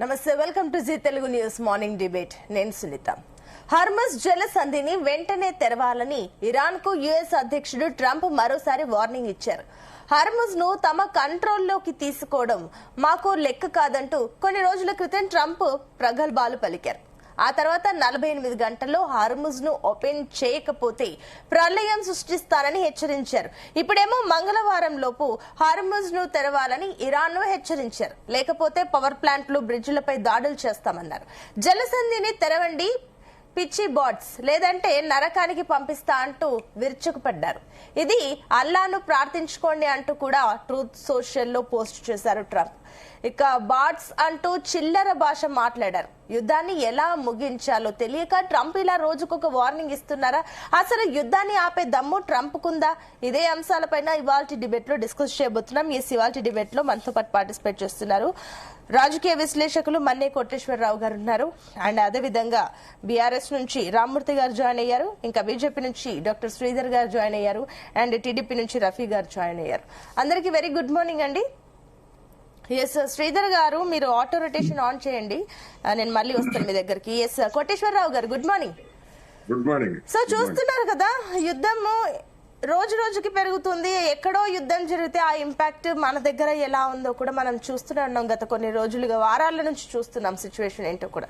నమస్తే, welcome to Zee Telugu news morning debate. నేను సునీత. హార్మజ్ జలసంధిని వెంటనే తెరవాలని ఇరాన్ కు యుఎస్ అధ్యక్షుడు ట్రంప్ మరోసారి వార్నింగ్ ఇచ్చారు. హార్మజ్ ను తమ కంట్రోల్లోకి తీసుకోవడం మాకు లెక్క కాదంటూ కొన్ని రోజుల క్రితం ట్రంప్ ప్రగల్భాలు పలికారు. ఆ తర్వాత 48 గంటల్లో హార్ముజ్ ను ఓపెన్ చేయకపోతే ప్రళయం సృష్టిస్తారని హెచ్చరించారు. ఇప్పుడేమో మంగళవారం లోపు హార్ముజ్ ను తెరవాలని ఇరాన్ ను హెచ్చరించారు. లేకపోతే పవర్ ప్లాంట్లు, బ్రిడ్జిలపై దాడులు చేస్తామన్నారు. జలసంధిని తెరవండి పిచ్చి బాట్స్, లేదంటే నరకానికి పంపిస్తా అంటూ విరుచుకుపడ్డారు. ఇది అల్లాను ప్రార్థించుకోండి అంటూ కూడా ట్రూత్ సోషల్ లో పోస్ట్ చేశారు ట్రంప్. ఇక బాట్స్ అంటూ చిల్లర భాష మాట్లాడారు. యుద్ధాన్ని ఎలా ముగించాలో తెలియక ట్రంప్ ఇలా రోజుకొక వార్నింగ్ ఇస్తున్నారా? అసలు యుద్ధాన్ని ఆపే దమ్ము ట్రంప్ కుందా? ఇదే అంశాలపైన ఇవాల్టి డిబేట్ లో డిస్కస్ చేయబోతున్నాం. ఇవాల్టి డిబేట్ లో మనతో పాటు పార్టిసిపేట్ చేస్తున్నారు రాజకీయ విశ్లేషకులు మన్నే కోటేశ్వరరావు గారు ఉన్నారు. అండ్ అదేవిధంగా బీఆర్ఎస్ నుంచి రామ్మూర్తి గారు జాయిన్ అయ్యారు. ఇంకా బీజేపీ నుంచి డాక్టర్ శ్రీధర్ గారు జాయిన్ అయ్యారు. అండ్ టీడీపీ నుంచి రఫీ గారు జాయిన్ అయ్యారు. అందరికీ వెరీ గుడ్ మార్నింగ్ అండి. ఎస్ శ్రీధర్ గారు, మీరు ఆటో రొటేషన్ ఆన్ చేయండి, నేను మళ్ళీ వస్తాను మీ దగ్గరికి. ఎస్ కోటేశ్వరరావు గారు, good morning. Good morning. So చూస్తున్నారు కదా, యుద్ధము రోజు రోజుకి పెరుగుతుంది. ఎక్కడో యుద్ధం జరిగితే ఆ ఇంపాక్ట్ మన దగ్గర ఎలా ఉందో కూడా మనం చూస్తూనే ఉన్నాం. గత కొన్ని రోజులుగా, వారాల నుంచి చూస్తున్నాం సిచ్యువేషన్ ఏంటో కూడా.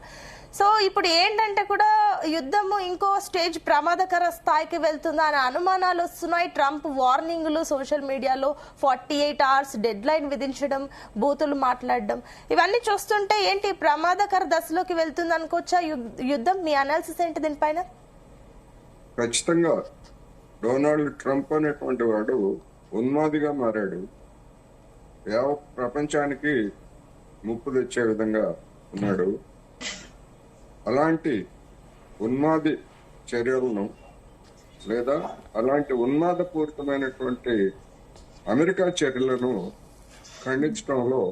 సో ఇప్పుడు ఏంటంటే కూడా యుద్ధము ఇంకో స్టేజ్ ప్రమాదకర స్థాయికి వెళ్తుందా అనే అనుమానాలు వస్తున్నాయి. ట్రంప్ వార్నింగ్లు సోషల్ మీడియాలో 48 hours డెడ్ లైన్ విధించడం, బూతులు మాట్లాడడం, ఇవన్నీ చూస్తుంటే ఏంటి ప్రమాదకర దశలోకి వెళ్తుంది అనుకోవచ్చా యుద్ధం? మీ అనాలిసిస్ ఏంటి దీనిపైన? ఖచ్చితంగా డొనాల్డ్ ట్రంప్ అనేటువంటి వాడు ఉన్మాదిగా మారాడు. ప్రపంచానికి ముప్పు తెచ్చే విధంగా ఉన్నాడు. అలాంటి ఉన్మాది చర్యలను లేదా అలాంటి ఉన్మాదపూరితమైనటువంటి అమెరికా చర్యలను ఖండించడంలో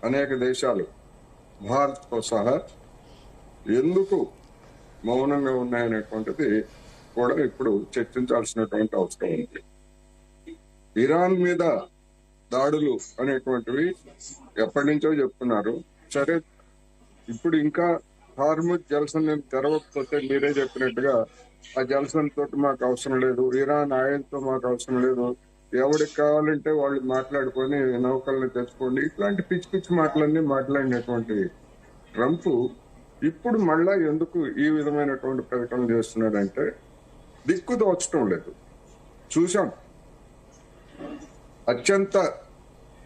అనేక దేశాలు, భారత్తో సహా, ఎందుకు మౌనంగా ఉన్నాయనేటువంటిది కూడా ఇప్పుడు చర్చించాల్సినటువంటి అవసరం ఉంది. ఇరాన్ మీద దాడులు అనేటువంటివి ఎప్పటి నుంచో చెప్తున్నారు. సరే, ఇప్పుడు ఇంకా హార్ముజ్ జలసంధిని తెరవకపోతే మీరే చెప్పినట్టుగా ఆ జలసంధితో మాకు అవసరం లేదు, ఇరాన్ ఆయిల్తో మాకు అవసరం లేదు, ఎవరికి కావాలంటే వాళ్ళు మాట్లాడుకొని నౌకల్ని తెచ్చుకోండి, ఇట్లాంటి పిచ్చి పిచ్చి మాటలన్నీ మాట్లాడినటువంటి ట్రంప్ ఇప్పుడు మళ్ళా ఎందుకు ఈ విధమైనటువంటి ప్రకటనలు చేస్తున్నాడంటే దిక్కు దోచడం లేదు. చూసాం, అత్యంత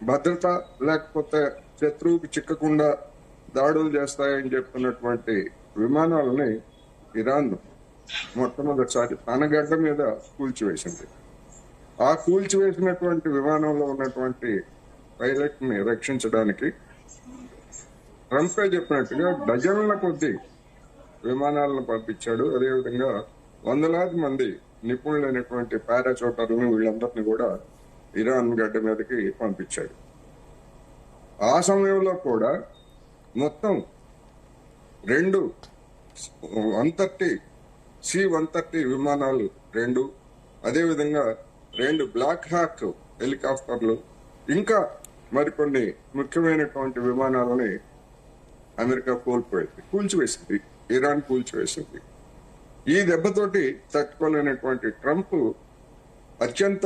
భద్రత లేకపోతే శత్రువుకి చిక్కకుండా దాడులు చేస్తాయని చెప్తున్నటువంటి విమానాలని ఇరాన్ మొట్టమొదటిసారి తన గడ్డ మీద కూల్చివేసింది. ఆ కూల్చివేసినటువంటి విమానంలో ఉన్నటువంటి పైలట్ ని రక్షించడానికి ట్రంపే చెప్పినట్టుగా డజన్ల కొద్ది విమానాలను పంపించాడు. అదేవిధంగా వందలాది మంది నిపుణులైనటువంటి పారాచూటర్లను, వీళ్ళందరినీ కూడా ఇరాన్ గడ్డ మీదకి పంపించాడు. ఆ సమయంలో కూడా మొత్తం 2 C-130 విమానాలు 2, అదేవిధంగా 2 బ్లాక్ హాక్ హెలికాప్టర్లు, ఇంకా మరికొన్ని ముఖ్యమైనటువంటి విమానాలని అమెరికా కూల్చివేసింది, ఇరాన్ కూల్చివేసింది. ఈ దెబ్బతోటి తట్టుకోలేనటువంటి ట్రంప్ అత్యంత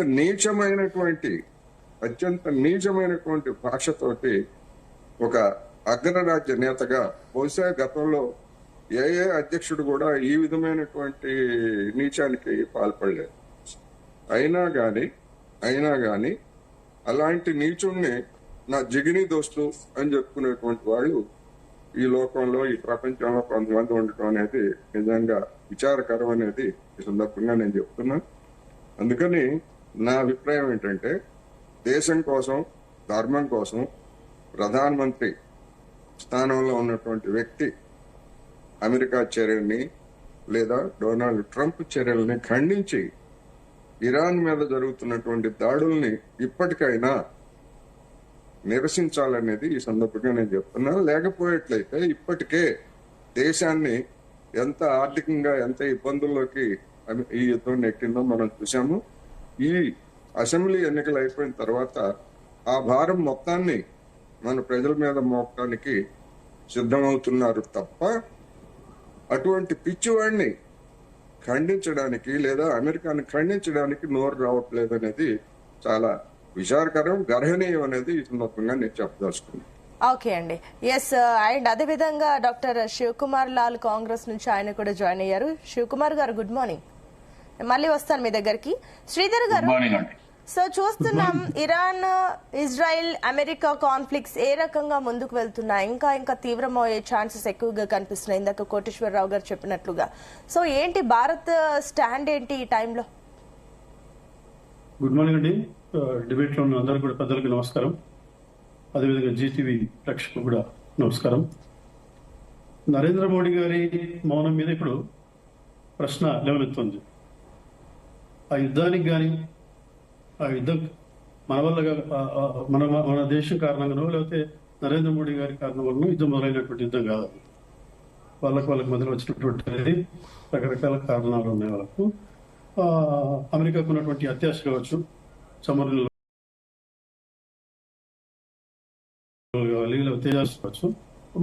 నీచమైనటువంటి భాషతోటి ఒక అగ్రరాజ్య నేతగా, బహుశా గతంలో ఏ అధ్యక్షుడు కూడా ఈ విధమైనటువంటి నీచానికి పాల్పడలేదు. అయినా గాని అలాంటి నీచుణ్ణి నా జిగిని దోస్తు అని చెప్పుకునేటువంటి వాళ్ళు ఈ లోకంలో, ఈ ప్రపంచంలో కొంతమంది ఉండటం అనేది నిజంగా విచారకరం అనేది ఈ సందర్భంగా నేను చెప్తున్నాను. అందుకని నా అభిప్రాయం ఏంటంటే, దేశం కోసం, ధర్మం కోసం ప్రధానమంత్రి స్థానంలో ఉన్నటువంటి వ్యక్తి అమెరికా చర్యల్ని లేదా డొనాల్డ్ ట్రంప్ చర్యల్ని ఖండించి ఇరాన్ మీద జరుగుతున్నటువంటి దాడుల్ని ఇప్పటికైనా నిరసించాలనేది ఈ సందర్భంగా నేను చెప్తున్నాను. లేకపోయేట్లయితే ఇప్పటికే దేశాన్ని ఎంత ఆర్థికంగా ఎంత ఇబ్బందుల్లోకి ఈ యుద్ధం నెట్టిందో మనం చూసాము. ఈ అసెంబ్లీ ఎన్నికలు అయిపోయిన తర్వాత ఆ భారం మొత్తాన్ని మన ప్రజల మీద మోపడానికి సిద్ధమవుతున్నారు తప్ప అటువంటి పిచ్చివాడిని ఖండించడానికి లేదా అమెరికాని ఖండించడానికి నోరు రావట్లేదు అనేది చాలా విచారకరం, గర్హనీయం అనేది ఈ సందర్భంగా నేను చెప్పదలుచుకున్నాను. ఓకే అండి, ఎస్. అండ్ అదేవిధంగా డాక్టర్ శివకుమార్ లాల్ కాంగ్రెస్ నుంచి ఆయన కూడా జాయిన్ అయ్యారు. శివకుమార్ గారు గుడ్ మార్నింగ్. మళ్ళీ వస్తాను మీ దగ్గరికి. శ్రీధర్ గారు, సో చూస్తున్నాం ఇరాన్, ఇజ్రాయెల్, అమెరికా కాన్ఫ్లిక్ట్స్ ఏ రకంగా ముందుకు వెళ్తున్నాయి, ఇంకా తీవ్రమయ్యే ఛాన్సెస్ ఎక్కువగా కనిపిస్తున్నాయి, ఇందాక కోటేశ్వరరావు గారు చెప్పినట్లుగా. సో ఏంటి భారత్ స్టాండ్ ఏంటి ఈ టైంలో? గుడ్ మార్నింగ్ అండి. డిబేట్ లో ఉన్న అందరూ కూడా పెద్దలకు నమస్కారం. అదేవిధంగా జీటీవీ ప్రేక్షకులకు కూడా నమస్కారం. నరేంద్ర మోడీ గారి మౌనం మీద ఇప్పుడు ప్రశ్న లేవనెత్తుంది. ఆ యుద్ధానికి కానీ, ఆ యుద్ధం మన వల్ల మన దేశం కారణంగానో లేకపోతే నరేంద్ర మోడీ గారి కారణం వల్ల యుద్ధం మొదలైనటువంటి యుద్ధం కాదు. వాళ్ళకి మధ్యలో వచ్చినటువంటి రకరకాల కారణాలు ఉన్నాయి. వాళ్ళకు అమెరికాకు ఉన్నటువంటి అత్యాశ కావచ్చు, సమరంలో కావాలి, లేకపోతే తేజాసుకోవచ్చు.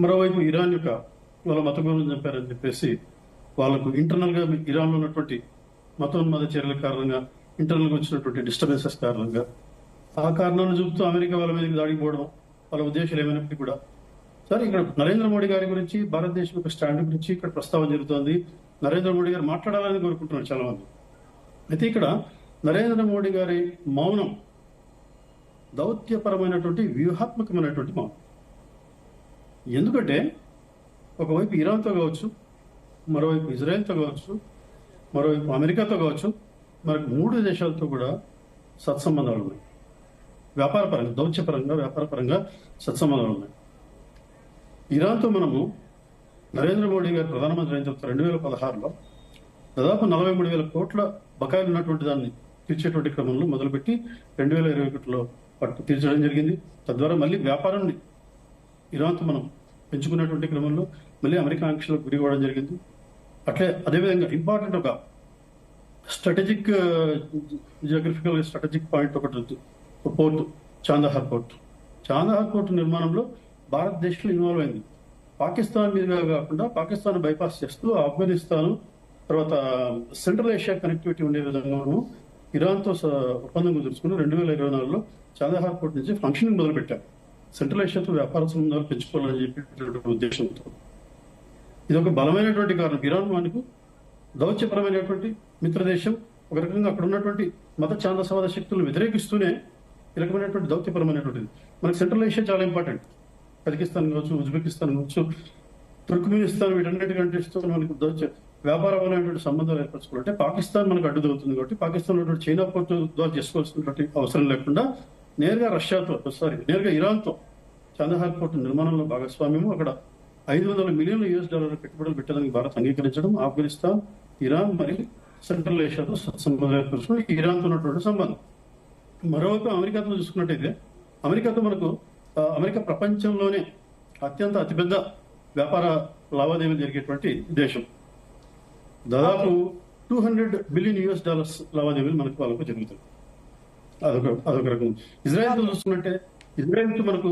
మరోవైపు ఇరాన్ యొక్క వాళ్ళ మత గౌరవం చంపారని చెప్పేసి వాళ్ళకు ఇంటర్నల్ గా ఇరాన్ లో ఉన్నటువంటి మతోన్మాద చర్యల కారణంగా, ఇంటర్నల్ గా వచ్చినటువంటి డిస్టర్బెన్సెస్ కారణంగా, ఆ కారణాలను చూపుతూ అమెరికా వాళ్ళ మీదకి దాడికి పోవడం వాళ్ళ ఉద్దేశాలు ఏమైనప్పటికీ కూడా. సరే, ఇక్కడ నరేంద్ర మోడీ గారి గురించి, భారతదేశం యొక్క స్టాండ్ గురించి ఇక్కడ ప్రస్తావన జరుగుతోంది. నరేంద్ర మోడీ గారు మాట్లాడాలని కోరుకుంటున్నారు చాలా మంది. అయితే ఇక్కడ నరేంద్ర మోడీ గారి మౌనం దౌత్యపరమైనటువంటి, వ్యూహాత్మకమైనటువంటి మౌనం. ఎందుకంటే ఒకవైపు ఇరాన్తో కావచ్చు, మరోవైపు ఇజ్రాయెల్తో కావచ్చు, మరోవైపు అమెరికాతో కావచ్చు, మనకు 3 దేశాలతో కూడా సత్సంబంధాలు ఉన్నాయి. వ్యాపారపరంగా, దౌత్యపరంగా, వ్యాపారపరంగా సత్సంబంధాలు ఉన్నాయి. ఇరాన్తో మనము నరేంద్ర మోడీ గారు ప్రధానమంత్రి అయిన తర్వాత 2016లో దాదాపు 43,000 కోట్ల బకాయిలు ఉన్నటువంటి దాన్ని తీర్చేటువంటి క్రమంలో మొదలుపెట్టి 2021లో తీర్చడం జరిగింది. తద్వారా మళ్ళీ వ్యాపారాన్ని ఇరాన్తో మనం పెంచుకున్నటువంటి క్రమంలో మళ్ళీ అమెరికా ఆంక్షలకు గురి కావడం జరిగింది. అదేవిధంగా ఇంపార్టెంట్ ఒక స్ట్రాటజిక్, జియోగ్రఫికల్ స్ట్రాటజిక్ పాయింట్ ఒకటి పోర్టు, చాందహార్ పోర్టు. చాందహార్ పోర్టు నిర్మాణంలో భారతదేశంలో ఇన్వాల్వ్ అయింది. పాకిస్తాన్ మీదుగా కాకుండా పాకిస్తాన్ బైపాస్ చేస్తూ ఆఫ్ఘనిస్తాన్, తర్వాత సెంట్రల్ ఏషియా కనెక్టివిటీ ఉండే విధంగా ఇరాన్తో ఒప్పందం కుదుర్చుకుని 2024లో చాందహార్ పోర్ట్ నుంచి ఫంక్షనింగ్ మొదలుపెట్టారు. సెంట్రల్ ఏషియాతో వ్యాపార సంబంధాలు పెంచుకోవాలని చెప్పేటువంటి ఉద్దేశంతో. ఇది ఒక బలమైనటువంటి కారణం. ఇరాన్ మనకు దౌత్యపరమైనటువంటి మిత్రదేశం. ఒక రకంగా అక్కడ ఉన్నటువంటి మత ఛాందసవాద శక్తులను వ్యతిరేకిస్తూనే ఈ రకమైనటువంటి దౌత్యపరమైనటువంటిది. మనకు సెంట్రల్ ఏషియా చాలా ఇంపార్టెంట్. కజకిస్తాన్ కావచ్చు, ఉజ్బెకిస్తాన్ కావచ్చు, తుర్క్మెనిస్తాన్, వీటన్నిటి కంట్రీస్తో మనకు వ్యాపారపరమైనటువంటి సంబంధాలు ఏర్పరచుకోవాలంటే పాకిస్తాన్ మనకు అడ్డుదవుతుంది. కాబట్టి పాకిస్తాన్ చైనా పోర్టు ద్వారా చేసుకోవాల్సినటువంటి అవసరం లేకుండా నేరుగా ఇరాన్తో చాందహార్ పోర్టు నిర్మాణంలో భాగస్వామ్యము, అక్కడ $500 మిలియన్ల పెట్టుబడులు పెట్టడానికి భారత్ అంగీకరించడం, ఆఫ్ఘనిస్తాన్, ఇరాన్ మరియు సెంట్రల్ ఏషియాతో సంబంధం ఏర్పరచుకోవడం ఇరాన్తో ఉన్నటువంటి సంబంధం. మరోవైపు అమెరికాతో చూసుకున్నట్టయితే అమెరికా ప్రపంచంలోనే అతిపెద్ద వ్యాపార లావాదేవీలు జరిగేటువంటి దేశం. దాదాపు $200 బిలియన్ లావాదేవీలు వాళ్ళకు జరుగుతాయి. అదొక రకం. ఇజ్రాయెల్తో చూసుకుంటే ఇజ్రాయెల్తో మనకు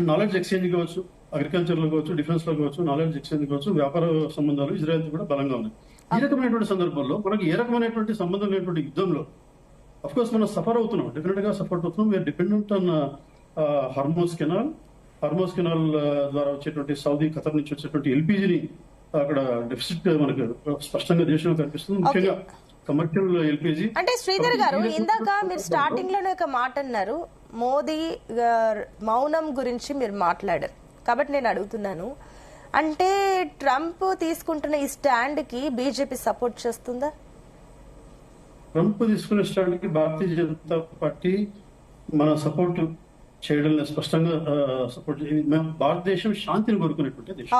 నాలెడ్జ్ ఎక్స్చేంజ్ కావచ్చు, అగ్రికల్చర్ లో కావచ్చు, డిఫెన్స్ లో కావచ్చు, నాలెడ్జ్ ఎక్స్చేంజ్ కావచ్చు, వ్యాపార సంబంధాలు ఇజ్రాయెల్తో కూడా బలంగా ఉన్నాయి. ఈ రకమైనటువంటి సందర్భంలో మనకి ఏ రకమైనటువంటి సంబంధం లేనటువంటి యుద్ధంలో అఫ్ కోర్స్ మనం సఫర్ అవుతున్నాం, డెఫినెట్ గా సఫర్ అవుతున్నాం. We are dependent on Hormuz canal ద్వారా వచ్చేటువంటి సౌదీ, ఖతర్ నుంచి వచ్చేటువంటి ఎల్పీజీని అక్కడ డెఫిసిట్ మనకు స్పష్టంగా దేశంలో కనిపిస్తుంది. ముఖ్యంగా కమర్షియల్ ఎల్పీజీ. అంటే శ్రీధర్ గారు, ఇందాక మీరు స్టార్టింగ్ లోనే ఒక మాట అన్నారు, మోదీ మౌనం గురించి మీరు మాట్లాడారు. కాబట్టి నేను అడుగుతున్నాను, అంటే ట్రంప్ తీసుకుంటున్న ఈ స్టాండ్ కి బీజేపీ సపోర్ట్ చేస్తుందా? ట్రంప్ తీసుకునే స్టాండ్ కి భారతీయ జనతా పార్టీ మన సపోర్ట్ చేయడం స్పష్టంగా సపోర్ట్. భారతదేశం శాంతిని కోరుకునేటువంటి దేశం.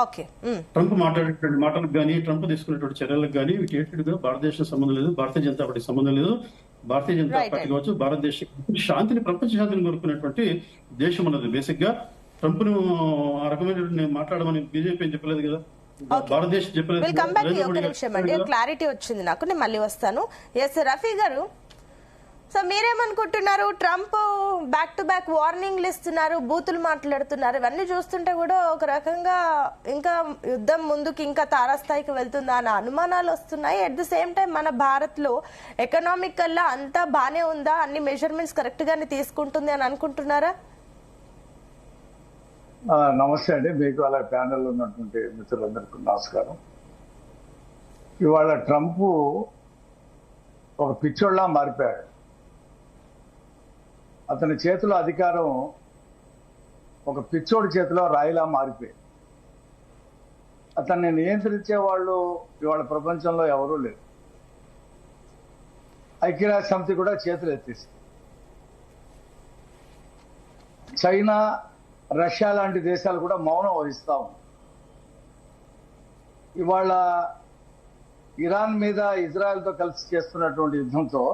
ట్రంప్ మాట్లాడేటువంటి మాటలకు కానీ, ట్రంప్ తీసుకునేటువంటి చర్యలకు కానీ వీటి భారతదేశం సంబంధం లేదు, భారతీయ జనతా పార్టీ సంబంధం లేదు. భారతీయ జనతా పార్టీ కావచ్చు, భారతదేశం శాంతిని, ప్రపంచ శాంతిని కోరుకునేటువంటి దేశం అన్నది. బేసిక్ గా ట్రంప్ ను ఆ రకమైన మాట్లాడమని బీజేపీ చెప్పలేదు కదా, భారతదేశం చెప్పలేదు. క్లారిటీ వచ్చింది నాకు, నేను మళ్ళీ వస్తాను. ఎస్ రఫీ గారు, సో మీరేమనుకుంటున్నారు? ట్రంప్ బ్యాక్ టు బ్యాక్ వార్నింగ్లు ఇస్తున్నారు, బూతులు మాట్లాడుతున్నారు. ఇవన్నీ చూస్తుంటే కూడా ఒక రకంగా ఇంకా యుద్ధం ముందుకు ఇంకా తారాస్థాయికి వెళ్తుందా అన్న అనుమానాలు వస్తున్నాయి. అట్ ది సేమ్ టైం మన భారత్ లో ఎకనామికల్లా అంతా బానే ఉందా, అన్ని మెజర్మెంట్స్ కరెక్ట్ గానే తీసుకుంటుంది అని అనుకుంటున్నారా? నమస్తే అండి, మీకు అలా ప్యానెల్ ఉన్నటువంటి మిత్రులందరికీ నమస్కారం. ఇవాళ ట్రంప్ ఒక పిచ్చోళ్ళ మారిపోయాడు. అతని చేతిలో అధికారం ఒక పిచ్చోడి చేతిలో రాయిలా మారిపోయింది. అతన్ని నియంత్రించే వాళ్ళు ఇవాళ ప్రపంచంలో ఎవరూ లేరు. ఐక్యరాజ్య సమితి కూడా చేతులు ఎత్తేసింది. చైనా, రష్యా లాంటి దేశాలు కూడా మౌనం వహిస్తా ఉన్నాయి. ఇవాళ ఇరాన్ మీద ఇజ్రాయెల్తో కలిసి చేస్తున్నటువంటి యుద్ధంతో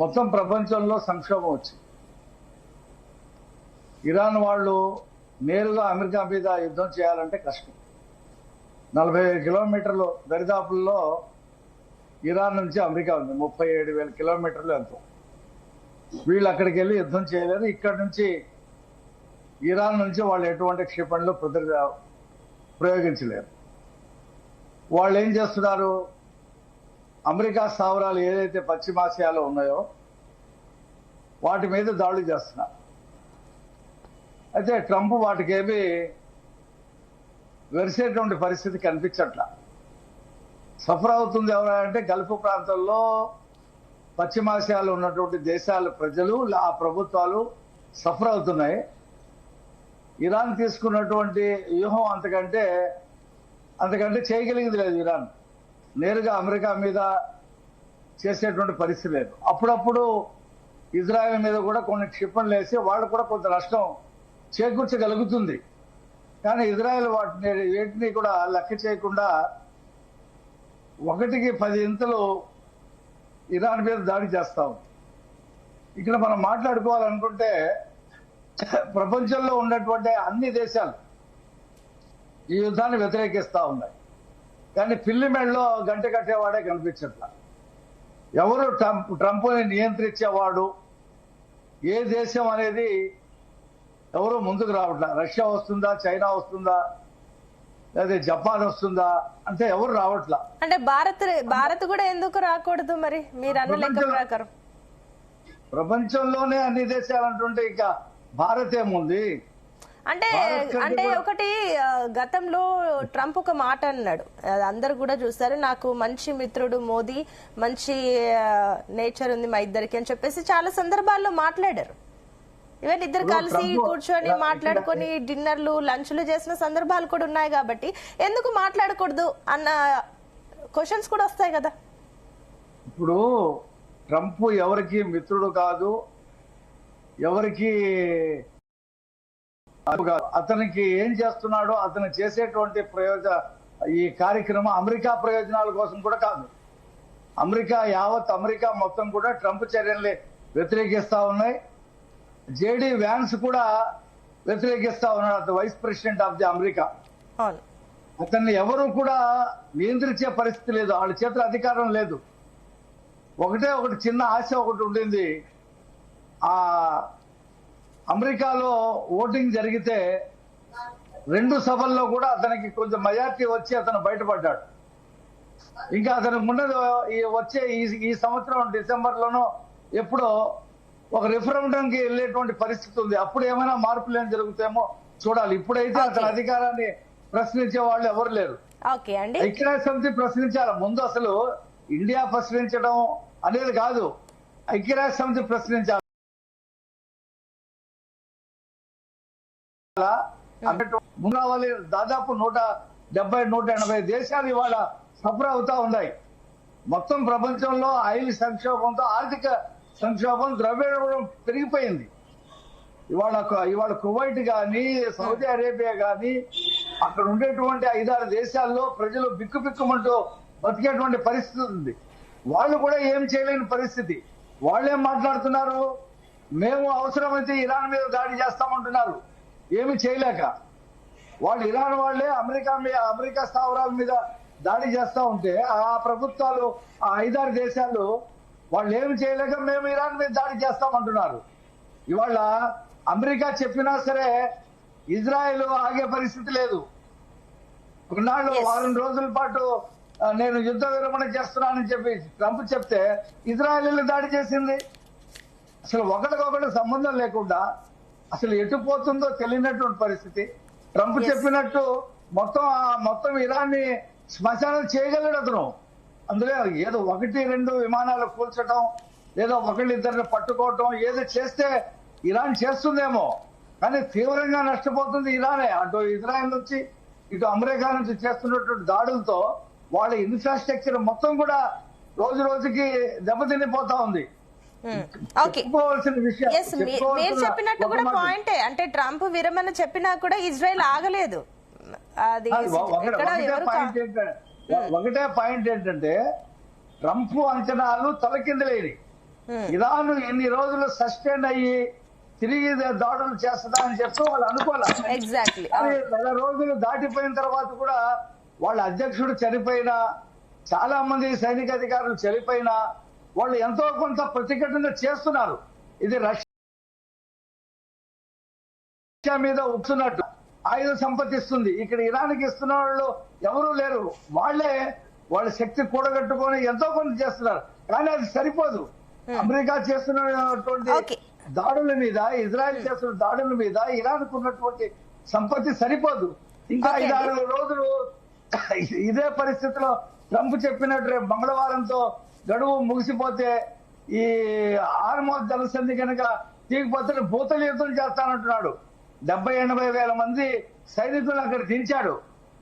మొత్తం ప్రపంచంలో సంక్షోభం వచ్చింది. ఇరాన్ వాళ్ళు నేరుగా అమెరికా మీద యుద్ధం చేయాలంటే కష్టం. 45 కిలోమీటర్లు దరిదాపుల్లో ఇరాన్ నుంచి అమెరికా ఉంది, 37,000 కిలోమీటర్లు ఎంతో. వీళ్ళు అక్కడికి వెళ్ళి యుద్ధం చేయలేరు. ఇక్కడి నుంచి ఇరాన్ నుంచి వాళ్ళు ఎటువంటి క్షిపణులు ప్రయోగించలేరు. వాళ్ళు ఏం చేస్తున్నారు? అమెరికా స్థావరాలు ఏదైతే పశ్చిమాసియాలో ఉన్నాయో వాటి మీద దాడులు చేస్తున్నారు. అయితే ట్రంప్ వాటికేమీ వెరిసేటువంటి పరిస్థితి కనిపించట్లా. సఫర్ అవుతుంది ఎవరంటే గల్ఫ్ ప్రాంతంలో పశ్చిమాసియాలో ఉన్నటువంటి దేశాల ప్రజలు, ఆ ప్రభుత్వాలు సఫర్ అవుతున్నాయి. ఇరాన్ తీసుకున్నటువంటి వ్యూహం అంతకంటే చేయగలిగింది లేదు. ఇరాన్ నేరుగా అమెరికా మీద చేసేటువంటి పరిస్థితి లేదు. అప్పుడప్పుడు ఇజ్రాయెల్ మీద కూడా కొన్ని క్షిపణులు వేసి వాళ్ళు కూడా కొంత నష్టం చేకూర్చగలుగుతుంది. కానీ ఇజ్రాయెల్ వేటిని కూడా లెక్క చేయకుండా 1కి 10 ఇంతలు ఇరాన్ మీద దాడి చేస్తా ఉంది. ఇక్కడ మనం మాట్లాడుకోవాలనుకుంటే ప్రపంచంలో ఉన్నటువంటి అన్ని దేశాలు ఈ యుద్ధాన్ని వ్యతిరేకిస్తా ఉన్నాయి. కానీ పిల్లి మెడలో గంట కట్టేవాడే కనిపించట్లా. ఎవరు ట్రంప్ని నియంత్రించేవాడు, ఏ దేశం అనేది ఎవరు ముందుకు రావట్లా. రష్యా వస్తుందా, చైనా వస్తుందా, లేదా జపాన్ వస్తుందా అంటే ఎవరు రావట్లా. అంటే భారత్ కూడా ఎందుకు రాకూడదు మరి మీరు అన్న లెక్క ప్రకారం? ప్రపంచంలోనే అన్ని దేశాలు అంటుంటే ఇంకా భారత్ ఏముంది? అంటే ఒకటి గతంలో ట్రంప్ ఒక మాట అన్నాడు, అందరు కూడా చూస్తారు, నాకు మంచి మిత్రుడు మోదీ, మంచి నేచర్ ఉంది మా ఇద్దరికి అని చెప్పేసి చాలా సందర్భాల్లో మాట్లాడారు. ఈవెన్ ఇద్దరు కలిసి కూర్చొని మాట్లాడుకొని డిన్నర్లు, లంచ్లు చేసిన సందర్భాలు కూడా ఉన్నాయి. కాబట్టి ఎందుకు మాట్లాడకూడదు అన్న క్వశ్చన్స్ కూడా వస్తాయి కదా. ఇప్పుడు ట్రంప్ ఎవరికి మిత్రుడు కాదు, ఎవరికి అతనికి ఏం చేస్తున్నాడో, అతను చేసేటువంటి ఈ కార్యక్రమం అమెరికా ప్రయోజనాల కోసం కూడా కాదు. యావత్ అమెరికా మొత్తం కూడా ట్రంప్ చర్యల్ని వ్యతిరేకిస్తా ఉన్నాయి. జేడీ వ్యాన్స్ కూడా వ్యతిరేకిస్తా ఉన్నాడు. అతను vice president of the America. అతన్ని ఎవరు కూడా నియంత్రించే పరిస్థితి లేదు, వాళ్ళ చేతుల అధికారం లేదు. ఒకటి చిన్న ఆశ ఒకటి ఉండింది. ఆ అమెరికాలో ఓటింగ్ జరిగితే 2 సభల్లో కూడా అతనికి కొంచెం మెజార్టీ వచ్చి అతను బయటపడ్డాడు. ఇంకా అతనికి ఉన్నది వచ్చే ఈ సంవత్సరం డిసెంబర్లోనో ఎప్పుడో ఒక రిఫరెండంకి వెళ్ళేటువంటి పరిస్థితి ఉంది. అప్పుడు ఏమైనా మార్పులు ఏం జరుగుతాయేమో చూడాలి. ఇప్పుడైతే అతని అధికారాన్ని ప్రశ్నించే వాళ్ళు ఎవరు లేరు. ఐక్యరాజ్య సమితి ప్రశ్నించాలి ముందు. అసలు ఇండియా ప్రశ్నించడం అనేది కాదు, ఐక్యరాజ్య సమితి ప్రశ్నించాలి. దాదాపు 170-180 దేశాలు ఇవాళ సఫర్ అవుతా ఉన్నాయి. మొత్తం ప్రపంచంలో ఆయిల్ సంక్షోభంతో ఆర్థిక సంక్షోభం, ద్రవ్యోల్బణం పెరిగిపోయింది. ఇవాళ కువైట్ గాని, సౌదీ అరేబియా గాని, అక్కడ ఉండేటువంటి 5-6 దేశాల్లో ప్రజలు బిక్కుబిక్కుమంటూ బతికేటువంటి పరిస్థితి ఉంది. వాళ్ళు కూడా ఏం చేయలేని పరిస్థితి. వాళ్ళేం మాట్లాడుతున్నారు? మేము అవసరమైతే ఇరాన్ మీద దాడి చేస్తామంటున్నారు, ఏమి చేయలేక. వాళ్ళు ఇరాన్ వాళ్లే అమెరికా స్థావరాల మీద దాడి చేస్తా ఉంటే ఆ ప్రభుత్వాలు, ఆ 5-6 దేశాలు వాళ్ళు ఏమి చేయలేక మేము ఇరాన్ మీద దాడి చేస్తామంటున్నారు. ఇవాళ అమెరికా చెప్పినా సరే ఇజ్రాయెల్ ఆగే పరిస్థితి లేదు. కొన్నాళ్ళు వారం రోజుల పాటు నేను యుద్ధ విరమణ చేస్తున్నానని చెప్పి ట్రంప్ చెప్తే ఇజ్రాయెల్ దాడి చేసింది. అసలు ఒకటికొకటి సంబంధం లేకుండా అసలు ఎటు పోతుందో తెలియనటువంటి పరిస్థితి. ట్రంప్ చెప్పినట్టు మొత్తం ఇరాన్ని శ్మశానం చేయగలడు అతను. అందులో ఏదో 1-2 విమానాలు కూల్చడం, లేదా ఒకళ్ళిద్దరిని పట్టుకోవటం ఏదో చేస్తే ఇరాన్ చేస్తుందేమో, కానీ తీవ్రంగా నష్టపోతుంది ఇరానే. అటు ఇజ్రాయెల్ నుంచి ఇటు అమెరికా నుంచి చేస్తున్నటువంటి దాడులతో వాళ్ళ ఇన్ఫ్రాస్ట్రక్చర్ మొత్తం కూడా రోజు రోజుకి దెబ్బతినిపోతా ఉంది. మీరు చెప్పినట్టు కూడా పాయింటే, అంటే ట్రంప్ విరమణ చెప్పినా కూడా ఇజ్రాయెల్ ఆగలేదు. ఒకటే పాయింట్ ఏంటంటే ట్రంప్ అంచనాలు తలకిందలేని. ఇరాన్ ఎన్ని రోజులు సస్టైన్ అయ్యి తిరిగి దాడులు చేస్తుందా అని చెప్తూ వాళ్ళు అనుకోలేదు. ఎగ్జాక్ట్లీ. 1 రోజులు దాటిపోయిన తర్వాత కూడా వాళ్ళ అధ్యక్షుడు చనిపోయినా, చాలా మంది సైనిక అధికారులు చనిపోయినా వాళ్ళు ఎంతో కొంత ప్రతిఘటన చేస్తున్నారు. ఇది రష్యా మీద ఉక్కున్నట్టు ఆయుధ సంపత్తిస్తుంది. ఇక్కడ ఇరాన్కి ఇస్తున్న వాళ్ళు ఎవరూ లేరు. వాళ్ళ శక్తి కూడగట్టుకొని ఎంతో కొంత చేస్తున్నారు, కానీ అది సరిపోదు. అమెరికా చేస్తున్నటువంటి దాడుల మీద, ఇజ్రాయెల్ చేస్తున్న దాడుల మీద ఇరాన్ ఉన్నటువంటి సంపత్తి సరిపోదు. ఇంకా 5-6 రోజులు ఇదే పరిస్థితిలో ట్రంప్ చెప్పినట్టు రేపు మంగళవారంతో గడువు ముగిసిపోతే ఈ హార్మోజ్ జలసంధి కనుక తీగిపోతే భూతల యుద్ధం చేస్తానంటున్నాడు. 70-80 వేల మంది సైనికులు అక్కడ దించాడు,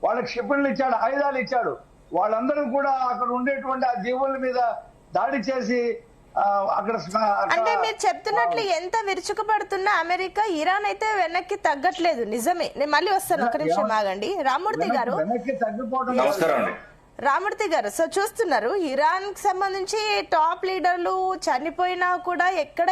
వాళ్ళకి క్షిపణులు ఇచ్చాడు, ఆయుధాలు ఇచ్చాడు. వాళ్ళందరూ కూడా అక్కడ ఉండేటువంటి ఆ దీవుల మీద దాడి చేసి అక్కడ. అంటే మీరు చెప్తున్నట్లు ఎంత విరుచుకుపడుతున్నా అమెరికా, ఇరాన్ అయితే వెనక్కి తగ్గట్లేదు. నిజమే. నేను మళ్ళీ వస్తాను, ఒక నిమిషం ఆగండి. రామూర్తి గారు, రామూర్తి గారు, సో చూస్తున్నారు ఇరాన్ కి సంబంధించి టాప్ లీడర్లు చనిపోయినా కూడా ఎక్కడ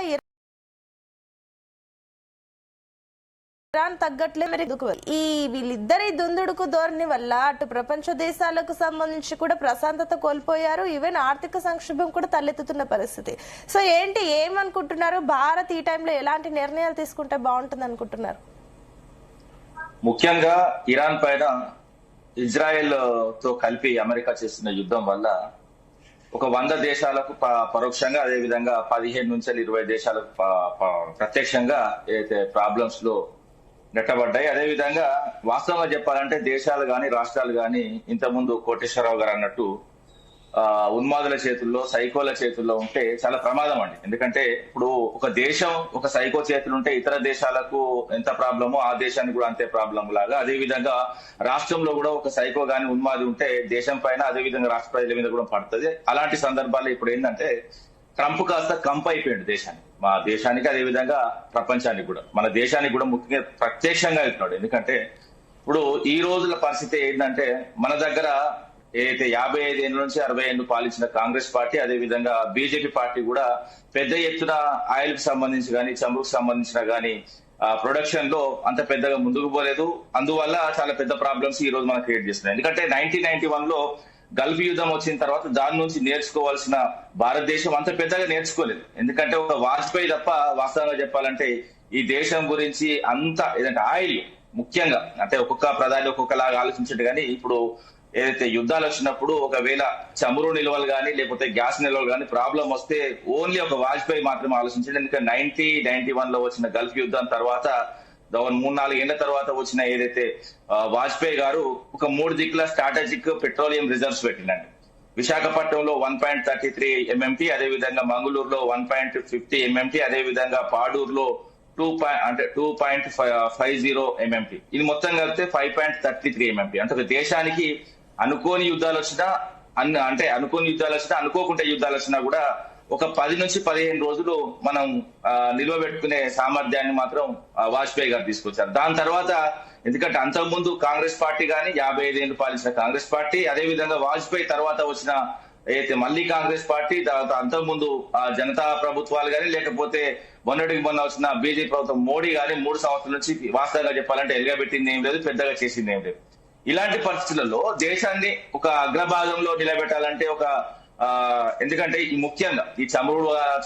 ఇరాన్ తగ్గట్లేదు. ఈ వీళ్ళిద్దరి దుందుడుకు ధోరణి వల్ల అటు ప్రపంచ దేశాలకు సంబంధించి కూడా ప్రశాంతత కోల్పోయారు. ఈవెన్ ఆర్థిక సంక్షోభం కూడా తలెత్తుతున్న పరిస్థితి. సో ఏమనుకుంటున్నారు? భారత్ ఈ టైంలో ఎలాంటి నిర్ణయాలు తీసుకుంటే బాగుంటుంది అనుకుంటున్నారు? ముఖ్యంగా ఇరాన్ పైన ఇజ్రాయెల్ తో కలిపి అమెరికా చేస్తున్న యుద్ధం వల్ల ఒక 100 దేశాలకు పరోక్షంగా, అదే విధంగా 15 నుంచి 20 దేశాలకు ప్రత్యక్షంగా ఏదైతే ప్రాబ్లమ్స్ లో నెట్టబడ్డాయి. అదేవిధంగా వాస్తవంగా చెప్పాలంటే దేశాలు గాని రాష్ట్రాలు గాని ఇంతకుముందు కోటేశ్వరరావు గారు అన్నట్టు ఉన్మాదుల చేతుల్లో, సైకోల చేతుల్లో ఉంటే చాలా ప్రమాదం అండి. ఎందుకంటే ఇప్పుడు ఒక దేశం ఒక సైకో చేతులు ఉంటే ఇతర దేశాలకు ఎంత ప్రాబ్లమో ఆ దేశానికి కూడా అంతే ప్రాబ్లం లాగా, అదే విధంగా రాష్ట్రంలో కూడా ఒక సైకో గాని ఉన్మాది ఉంటే దేశం పైన, అదే విధంగా రాష్ట్ర ప్రజల మీద కూడా పడుతుంది. అలాంటి సందర్భాల్లో ఇప్పుడు ఏంటంటే ట్రంప్ కాస్త కంప్ అయిపోయాడు దేశానికి, మా దేశానికి, అదే విధంగా ప్రపంచానికి కూడా, మన దేశానికి కూడా ముఖ్యంగా ప్రత్యక్షంగా వెళ్తున్నాడు. ఎందుకంటే ఇప్పుడు ఈ రోజుల పరిస్థితి ఏంటంటే మన దగ్గర ఏదైతే 55 ఏళ్ళ నుంచి 60 ఏళ్ళు పాలించిన కాంగ్రెస్ పార్టీ, అదే విధంగా బీజేపీ పార్టీ కూడా పెద్ద ఎత్తున ఆయిల్ కి సంబంధించి కానీ, చమురుకు సంబంధించిన కానీ ప్రొడక్షన్ లో అంత పెద్దగా ముందుకు పోలేదు. అందువల్ల చాలా పెద్ద ప్రాబ్లమ్స్ ఈ రోజు మనం క్రియేట్ చేస్తున్నాయి. ఎందుకంటే 1991 లో గల్ఫ్ యుద్ధం వచ్చిన తర్వాత దాని నుంచి నేర్చుకోవాల్సిన భారతదేశం అంత పెద్దగా నేర్చుకోలేదు. ఎందుకంటే ఒక వాజ్పేయి తప్ప వాస్తవంగా చెప్పాలంటే ఈ దేశం గురించి అంత ఏదంటే ఆయిల్ ముఖ్యంగా, అంటే ఒక్కొక్క ప్రధాని ఒక్కొక్కలాగా ఆలోచించట్టు. కానీ ఇప్పుడు ఏదైతే యుద్ధాలు వచ్చినప్పుడు ఒకవేళ చమురు నిల్వలు కానీ లేకపోతే గ్యాస్ నిల్వలు కానీ ప్రాబ్లం వస్తే ఓన్లీ ఒక వాజ్పేయి మాత్రమే ఆలోచించండి. ఎందుకంటే 91 లో వచ్చిన గల్ఫ్ యుద్ధం తర్వాత 3-4 ఏళ్ల తర్వాత వచ్చిన ఏదైతే వాజ్పేయి గారు ఒక 3 దిక్కుల స్ట్రాటజిక్ పెట్రోలియం రిజర్వ్స్ పెట్టిండండి. విశాఖపట్నంలో 1.33 MMT, అదేవిధంగా మంగళూరులో 1.50 MMT, అదేవిధంగా పాడూరులో 2.50 MMT. ఇది మొత్తం కలిపితే 5.33 MMT. అంటే ఒక దేశానికి అనుకోని యుద్ధాలు వచ్చినా అనుకోకుండా యుద్ధాలు వచ్చినా కూడా ఒక 10 నుంచి 15 రోజులు మనం నిల్వ పెట్టుకునే సామర్థ్యాన్ని మాత్రం వాజ్పేయి గారు తీసుకొచ్చారు. దాని తర్వాత ఎందుకంటే అంతకుముందు కాంగ్రెస్ పార్టీ కానీ 55 ఏళ్ళు పాలించిన కాంగ్రెస్ పార్టీ, అదే విధంగా వాజ్పేయి తర్వాత వచ్చిన అయితే మళ్ళీ కాంగ్రెస్ పార్టీ, తర్వాత అంతకుముందు జనతా ప్రభుత్వాలు కానీ లేకపోతే మొన్న వచ్చిన బీజేపీ ప్రభుత్వం మోడీ కానీ 3 సంవత్సరాల నుంచి వాస్తవంగా చెప్పాలంటే ఎలుగబెట్టింది ఏం లేదు, పెద్దగా చేసింది ఏం లేదు. ఇలాంటి పరిస్థితులలో దేశాన్ని ఒక అగ్రభాగంలో నిలబెట్టాలంటే ఒక ఎందుకంటే ఈ ముఖ్యంగా ఈ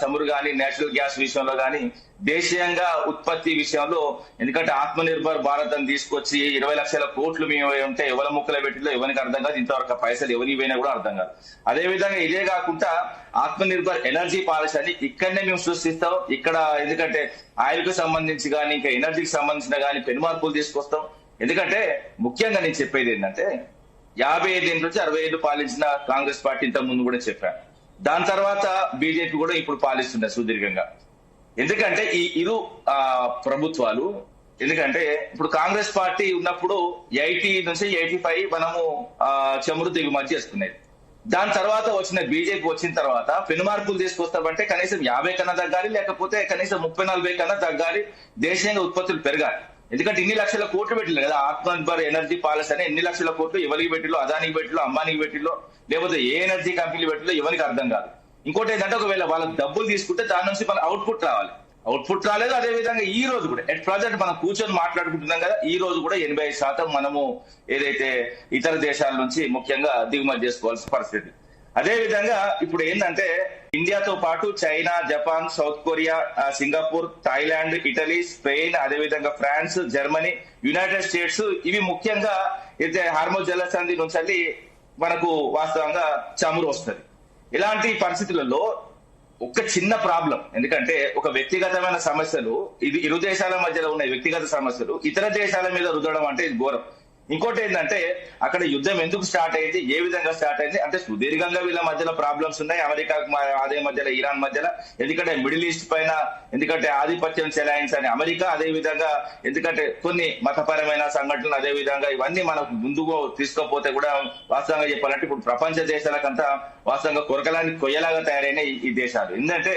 చమురు గాని నేచురల్ గ్యాస్ విషయంలో గాని దేశీయంగా ఉత్పత్తి విషయంలో, ఎందుకంటే ఆత్మ నిర్భర్ భారత్ అని తీసుకొచ్చి 20 లక్షల కోట్లు మేము ఉంటే ఎవరి ముక్కలు పెట్టిలో ఎవరికి అర్థం కాదు, ఇంతవరకు పైసలు ఎవరి పోయినా కూడా అర్థం కాదు. అదే విధంగా ఇదే కాకుండా ఆత్మ నిర్భర్ ఎనర్జీ పాలసీ అని ఇక్కడనే మేము సృష్టిస్తాం. ఇక్కడ ఎందుకంటే ఆయిల్ కు సంబంధించి కానీ ఇంకా ఎనర్జీకి సంబంధించిన కానీ పెను మార్పులు తీసుకొస్తాం. ఎందుకంటే ముఖ్యంగా నేను చెప్పేది ఏంటంటే 55 నుంచి 65 పాలించిన కాంగ్రెస్ పార్టీ ఇంత ముందు కూడా చెప్పాను. దాని తర్వాత బీజేపీ కూడా ఇప్పుడు పాలిస్తుంది సుదీర్ఘంగా. ఎందుకంటే ఈ ఇరు ప్రభుత్వాలు, ఎందుకంటే ఇప్పుడు కాంగ్రెస్ పార్టీ ఉన్నప్పుడు 80 నుంచి 85 మనము చమురు దిగుమతి చేసుకునేది. దాని తర్వాత వచ్చిన బీజేపీ వచ్చిన తర్వాత పెను మార్పులు తీసుకొస్తామంటే కనీసం 50 కన్నా తగ్గాలి, లేకపోతే కనీసం 30-40 కన్నా తగ్గాలి, దేశీయంగా ఉత్పత్తులు పెరగాలి. ఎందుకంటే ఇన్ని లక్షల కోట్లు పెట్టిల్లు కదా ఆత్మనిర్భర్ ఎనర్జీ పాలసీ అని. ఎన్ని లక్షల కోట్లు ఎవరికి పెట్టిలో, అదానికి పెట్టిలో, అంబానీకి పెట్టిలో, లేకపోతే ఏ ఎనర్జీ కంపెనీలు పెట్టిలో ఎవరికి అర్థం కాదు. ఇంకోటి ఏంటంటే ఒకవేళ వాళ్ళకి డబ్బులు తీసుకుంటే దాని నుంచి మన అవుట్పుట్ రావాలి. అవుట్పుట్ రాలేదు. అదే విధంగా ఈ రోజు కూడా ఎట్ ప్రజెంట్ మనం కూర్చొని మాట్లాడుకుంటున్నాం కదా, ఈ రోజు కూడా 85% మనము ఏదైతే ఇతర దేశాల నుంచి ముఖ్యంగా దిగుమతి చేసుకోవాల్సిన పరిస్థితి. అదే విధంగా ఇప్పుడు ఏంటంటే ఇండియాతో పాటు China, Japan, south Korea, Singapore, Thailand, Italy, Spain, అదేవిధంగా ఫ్రాన్స్, జర్మనీ, యునైటెడ్ స్టేట్స్ ఇవి ముఖ్యంగా అయితే హార్మోజ్ జలసంధి నుంచి మనకు వాస్తవంగా చమురు వస్తుంది. ఇలాంటి పరిస్థితులలో ఒక చిన్న ప్రాబ్లం, ఎందుకంటే ఒక వ్యక్తిగతమైన సమస్యలు, ఇది ఇరు దేశాల మధ్యలో ఉన్న వ్యక్తిగత సమస్యలు ఇతర దేశాల మీద రుద్దడం అంటే ఇది ఘోరం. ఇంకోటి ఏంటంటే అక్కడ యుద్ధం ఎందుకు స్టార్ట్ అయింది, ఏ విధంగా స్టార్ట్ అయింది అంటే సుదీర్ఘంగా వీళ్ళ మధ్యలో ప్రాబ్లమ్స్ ఉన్నాయి. అమెరికా అదే మధ్యలో ఇరాన్ మధ్యలో, ఎందుకంటే మిడిల్ ఈస్ట్ పైన ఎందుకంటే ఆధిపత్యం చెలాయించని అమెరికా, అదే విధంగా ఎందుకంటే కొన్ని మతపరమైన సంఘటనలు, అదే విధంగా ఇవన్నీ మనకు ముందుకు తీసుకోపోతే కూడా వాస్తవంగా చెప్పాలంటే ఇప్పుడు ప్రపంచ దేశాలకంతా వాస్తవంగా కొయ్యలాగా తయారైన ఈ దేశాలు. ఎందుకంటే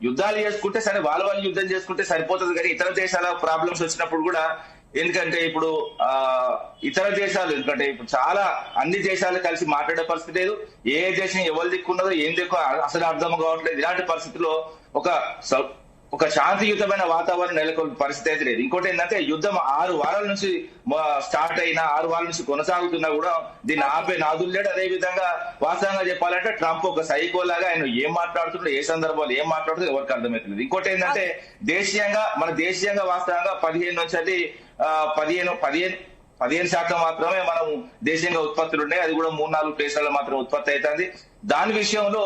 యుద్ధాలు చేసుకుంటే సరే వాళ్ళు యుద్ధం చేసుకుంటే సరిపోతుంది, కానీ ఇతర దేశాల ప్రాబ్లమ్స్ వచ్చినప్పుడు కూడా, ఎందుకంటే ఇప్పుడు ఇతర దేశాలు, ఎందుకంటే ఇప్పుడు చాలా అన్ని దేశాలు కలిసి మాట్లాడే పరిస్థితి లేదు. ఏ దేశం ఎవరు దిక్కున్నదో ఏం దిక్కు అసలు అర్థం కావట్లేదు. ఇలాంటి పరిస్థితుల్లో ఒక శాంతియుతమైన వాతావరణం నెలకొల్పే పరిస్థితి అయితే లేదు. ఇంకోటి ఏంటంటే యుద్ధం 6 వారాల నుంచి స్టార్ట్ అయినా 6 వారాల నుంచి కొనసాగుతున్నా కూడా దీన్ని ఆపే నాదులు లేడు. అదే విధంగా వాస్తవంగా చెప్పాలంటే ట్రంప్ ఒక సైకో లాగా ఆయన ఏం మాట్లాడుతున్నాడు, ఏ సందర్భాలు ఏం మాట్లాడుతుందో ఎవరికి అర్థమవుతుంది. ఇంకోటి ఏంటంటే మన దేశీయంగా వాస్తవంగా 15% మాత్రమే మనం దేశీయంగా ఉత్పత్తులు ఉన్నాయి. అది కూడా 3-4 ప్లేసులలో మాత్రం ఉత్పత్తి అవుతుంది. దాని విషయంలో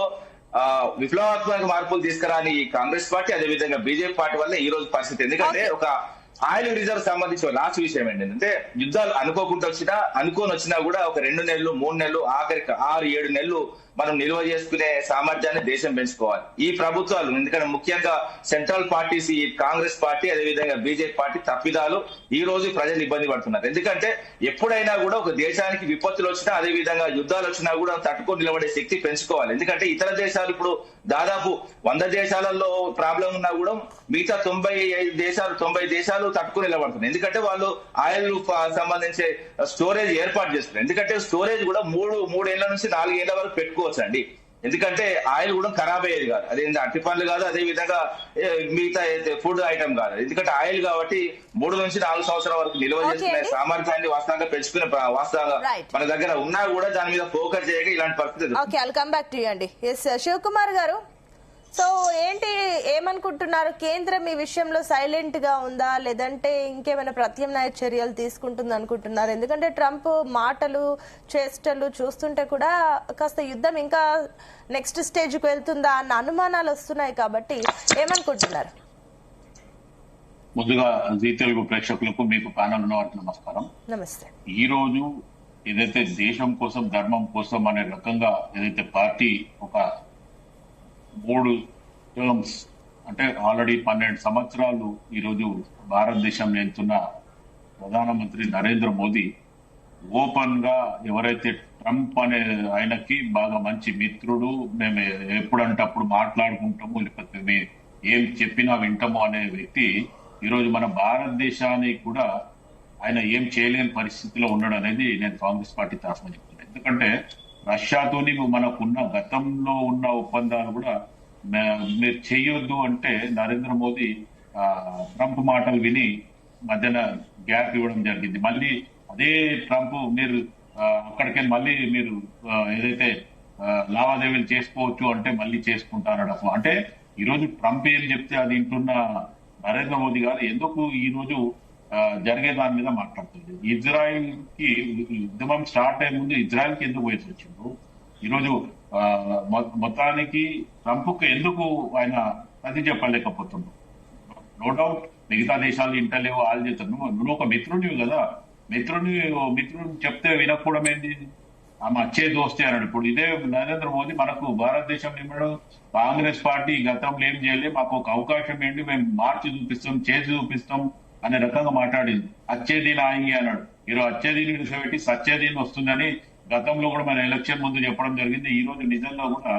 విప్లవాత్మక మార్పులు తీసుకురాని కాంగ్రెస్ పార్టీ, అదేవిధంగా బీజేపీ పార్టీ వల్ల ఈ రోజు పరిస్థితి. ఎందుకంటే ఒక ఆయిల్ రిజర్వ్ సంబంధించిన లాస్ట్ విషయం ఏంటంటే యుద్ధాలు అనుకోని వచ్చినా కూడా ఒక 2 నెలలు 3 నెలలు ఆఖరికి 6-7 నెలలు మనం నిల్వ చేసుకునే సామర్థ్యాన్ని దేశం పెంచుకోవాలి. ఈ ప్రభుత్వాలు, ఎందుకంటే ముఖ్యంగా సెంట్రల్ పార్టీస్, ఈ కాంగ్రెస్ పార్టీ అదేవిధంగా బీజేపీ పార్టీ తప్పిదాలు ఈ రోజు ప్రజలు ఇబ్బంది పడుతున్నారు. ఎందుకంటే ఎప్పుడైనా కూడా ఒక దేశానికి విపత్తులు వచ్చినా, అదేవిధంగా యుద్ధాలు వచ్చినా కూడా తట్టుకొని నిలబడే శక్తి పెంచుకోవాలి. ఎందుకంటే ఇతర దేశాలు ఇప్పుడు దాదాపు 100 దేశాలలో ప్రాబ్లం ఉన్నా కూడా మిగతా 90 దేశాలు తట్టుకొని నిలబడుతున్నాయి. ఎందుకంటే వాళ్ళు ఆయిల్ సంబంధించి స్టోరేజ్ ఏర్పాటు చేస్తున్నారు. ఎందుకంటే స్టోరేజ్ కూడా 3 ఏళ్ల నుంచి 4 ఏళ్ల వరకు పెట్టుకోవచ్చు అండి. ఎందుకంటే ఆయిల్ కూడా ఖరాబ్ అయ్యేది కాదు, అదే అట్టి పండ్లు కాదు, అదే విధంగా మిగతా ఫుడ్ ఐటమ్ కాదు. ఎందుకంటే ఆయిల్ కాబట్టి 3 నుంచి 4 సంవత్సరాల వరకు నిల్వ చేసుకునే సామర్థ్యాన్ని వాస్తవంగా పెంచుకునే వాస్తవంగా మన దగ్గర ఉన్నా కూడా దాని మీద ఫోకస్ చేయక ఇలాంటి పరిస్థితి. శివకుమార్ గారు, సో ఏంటి ఏమనుకుంటున్నారు? కేంద్రం ఈ విషయంలో సైలెంట్ గా ఉందా, లేదంటే ఇంకేమైనా ప్రత్యామ్నాయ చర్యలు తీసుకుంటుంది అనుకుంటున్నారు? ఎందుకంటే ట్రంప్ మాటలు చేష్టలు చూస్తుంటే కూడా కాస్త యుద్ధం ఇంకా నెక్స్ట్ స్టేజ్ కు వెళ్తుందా అన్న అనుమానాలు వస్తున్నాయి కాబట్టి ఏమనుకుంటున్నారు? ముందుగా జీ తెలుగు ప్రేక్షకులకు, మీకు ప్యానల్ ఉన్న వారికి నమస్కారం. నమస్తే. ఈ రోజు ఏదైతే దేశం కోసం ధర్మం కోసం అనే రకంగా ఏదైతే పార్టీ ఒక 3 టర్మ్స్ అంటే ఆల్రెడీ 12 సంవత్సరాలు ఈరోజు భారతదేశం వెళ్తున్న ప్రధానమంత్రి నరేంద్ర మోదీ ఓపెన్ గా ఎవరైతే ట్రంప్ అనే ఆయనకి బాగా మంచి మిత్రుడు, మేము ఎప్పుడంటే అప్పుడు మాట్లాడుకుంటాము, లేకపోతే ఏం చెప్పినా వింటాము అనే వ్యక్తి ఈరోజు మన భారతదేశానికి కూడా ఆయన ఏం చేయలేని పరిస్థితిలో ఉన్నాడు అనేది నేను కాంగ్రెస్ పార్టీ తరఫున చెప్తున్నాను. ఎందుకంటే రష్యాతోని మనకున్న గతంలో ఉన్న ఒప్పందాలు కూడా మీరు చేయొద్దు అంటే నరేంద్ర మోదీ ట్రంప్ మాటలు విని మధ్యన గ్యాప్ ఇవ్వడం జరిగింది. మళ్ళీ అదే ట్రంప్ మీరు అక్కడికి మళ్ళీ మీరు ఏదైతే లావాదేవీలు చేసుకోవచ్చు అంటే మళ్ళీ చేసుకుంటానడం. అంటే ఈ రోజు ట్రంప్ ఏం చెప్తే అది వింటున్న నరేంద్ర మోదీ గారు ఎందుకు ఈ రోజు జరిగే దాని మీద మాట్లాడుతుంది. ఇజ్రాయెల్ కి ఉద్యమం స్టార్ట్ అయ్యే ముందు ఇజ్రాయెల్ కి ఎందుకు వయసు వచ్చిండు? ఈరోజు మొత్తానికి ట్రంప్ కు ఎందుకు ఆయన అది చెప్పలేకపోతున్నాడు? నో డౌట్ మిగతా దేశాలు ఇంటలేవు వాళ్ళు చేస్తారు. నువ్వు ఒక మిత్రుడివి కదా, మిత్రుడిని చెప్తే వినకపోవడం ఏంటి? ఆమె వచ్చే దోస్తే అన్నాడు. ఇప్పుడు ఇదే నరేంద్ర మోదీ మనకు భారతదేశం ఏమన్నాడు, కాంగ్రెస్ పార్టీ గతంలో ఏం చేయలేదు, మాకు ఒక అవకాశం ఏంటి, మేము మార్చి చూపిస్తాం, చేసి చూపిస్తాం అనే రకంగా మాట్లాడింది. అచ్చేదీన్ ఆయింగి అన్నాడు. ఈరోజు అచ్చేదీని విడిచిపెట్టి సచ్చేదీన్ వస్తుందని గతంలో కూడా మన ఎలక్షన్ ముందు చెప్పడం జరిగింది. ఈ రోజు నిజంగా కూడా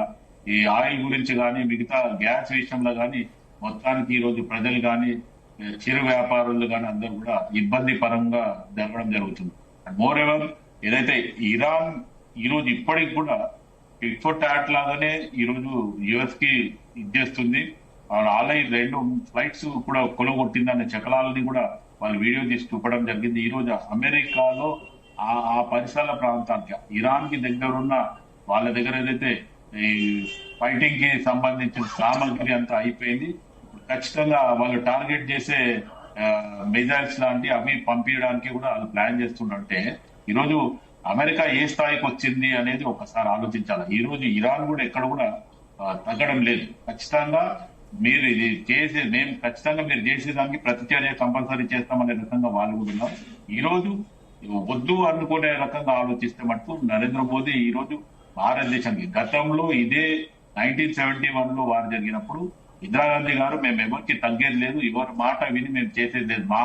ఈ ఆయిల్ గురించి కానీ మిగతా గ్యాస్ విషయంలో కానీ మొత్తానికి ఈ రోజు ప్రజలు కానీ చిరు వ్యాపారులు కానీ అందరూ కూడా ఇబ్బంది పరంగా జరగడం జరుగుతుంది. మోర్ ఎవర్ ఏదైతే ఇరాన్ ఈ రోజు ఇప్పటికి కూడా టిట్ టాట్ లాగానే ఈ రోజు యుఎస్ కి ఇచ్చేస్తుంది. ఆల్రెడీ 2 ఫ్లైట్స్ కూడా కొలగొట్టిందనే చకలాలని కూడా వాళ్ళు వీడియో తీసి చూపడం జరిగింది. ఈ రోజు అమెరికాలో ఆ పరిసరాల ప్రాంతానికి ఇరాన్ కి దగ్గర ఉన్న వాళ్ళ దగ్గర ఏదైతే ఈ ఫైటింగ్ కి సంబంధించిన సామగ్రి అంతా అయిపోయింది. ఖచ్చితంగా వాళ్ళు టార్గెట్ చేసే మిజైల్స్ లాంటి అవి పంపించడానికి కూడా వాళ్ళు ప్లాన్ చేస్తుంటే ఈరోజు అమెరికా ఏ స్థాయికి వచ్చింది అనేది ఒకసారి ఆలోచించాలి. ఈ రోజు ఇరాన్ కూడా ఎక్కడ కూడా తగ్గడం లేదు. ఖచ్చితంగా మీరు ఇది మేము ఖచ్చితంగా మీరు చేసేదానికి ప్రతిచర్య కంపల్సరీ చేస్తామనే రకంగా వాళ్ళు కూడా ఉన్నారు. ఈ రోజు వద్దు అనుకునే రకంగా ఆలోచిస్తే మటుకు నరేంద్ర మోదీ ఈ రోజు భారతదేశానికి గతంలో ఇదే 1971 లో వారు జరిగినప్పుడు ఇందిరాగాంధీ గారు మేము ఎవరికి తగ్గేది లేదు, ఎవరి మాట విని మేము చేసేది లేదు, మా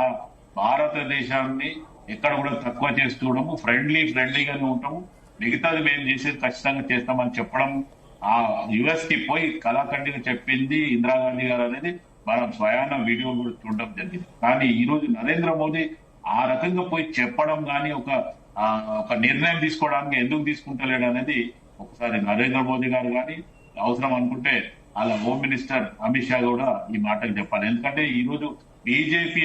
భారతదేశాన్ని ఎక్కడ కూడా తక్కువ చేసుకోవడము, ఫ్రెండ్లీగానే ఉంటాము, మిగతాది మేము చేసేది ఖచ్చితంగా చేస్తామని చెప్పడం ఆ యుఎస్ కి పోయి కళాఖండిగా చెప్పింది ఇందిరాగాంధీ గారు అనేది మనం స్వయాన వీడియో కూడా చూడడం జరిగింది. కానీ ఈ రోజు నరేంద్ర మోదీ ఆ రకంగా పోయి చెప్పడం కానీ ఒక నిర్ణయం తీసుకోవడానికి ఎందుకు తీసుకుంటలేడు అనేది ఒకసారి నరేంద్ర మోదీ గారు కానీ అవసరం అనుకుంటే అలా హోమ్ మినిస్టర్ అమిత్ షా కూడా ఈ మాటలు చెప్పాలి. ఎందుకంటే ఈ రోజు బీజేపీ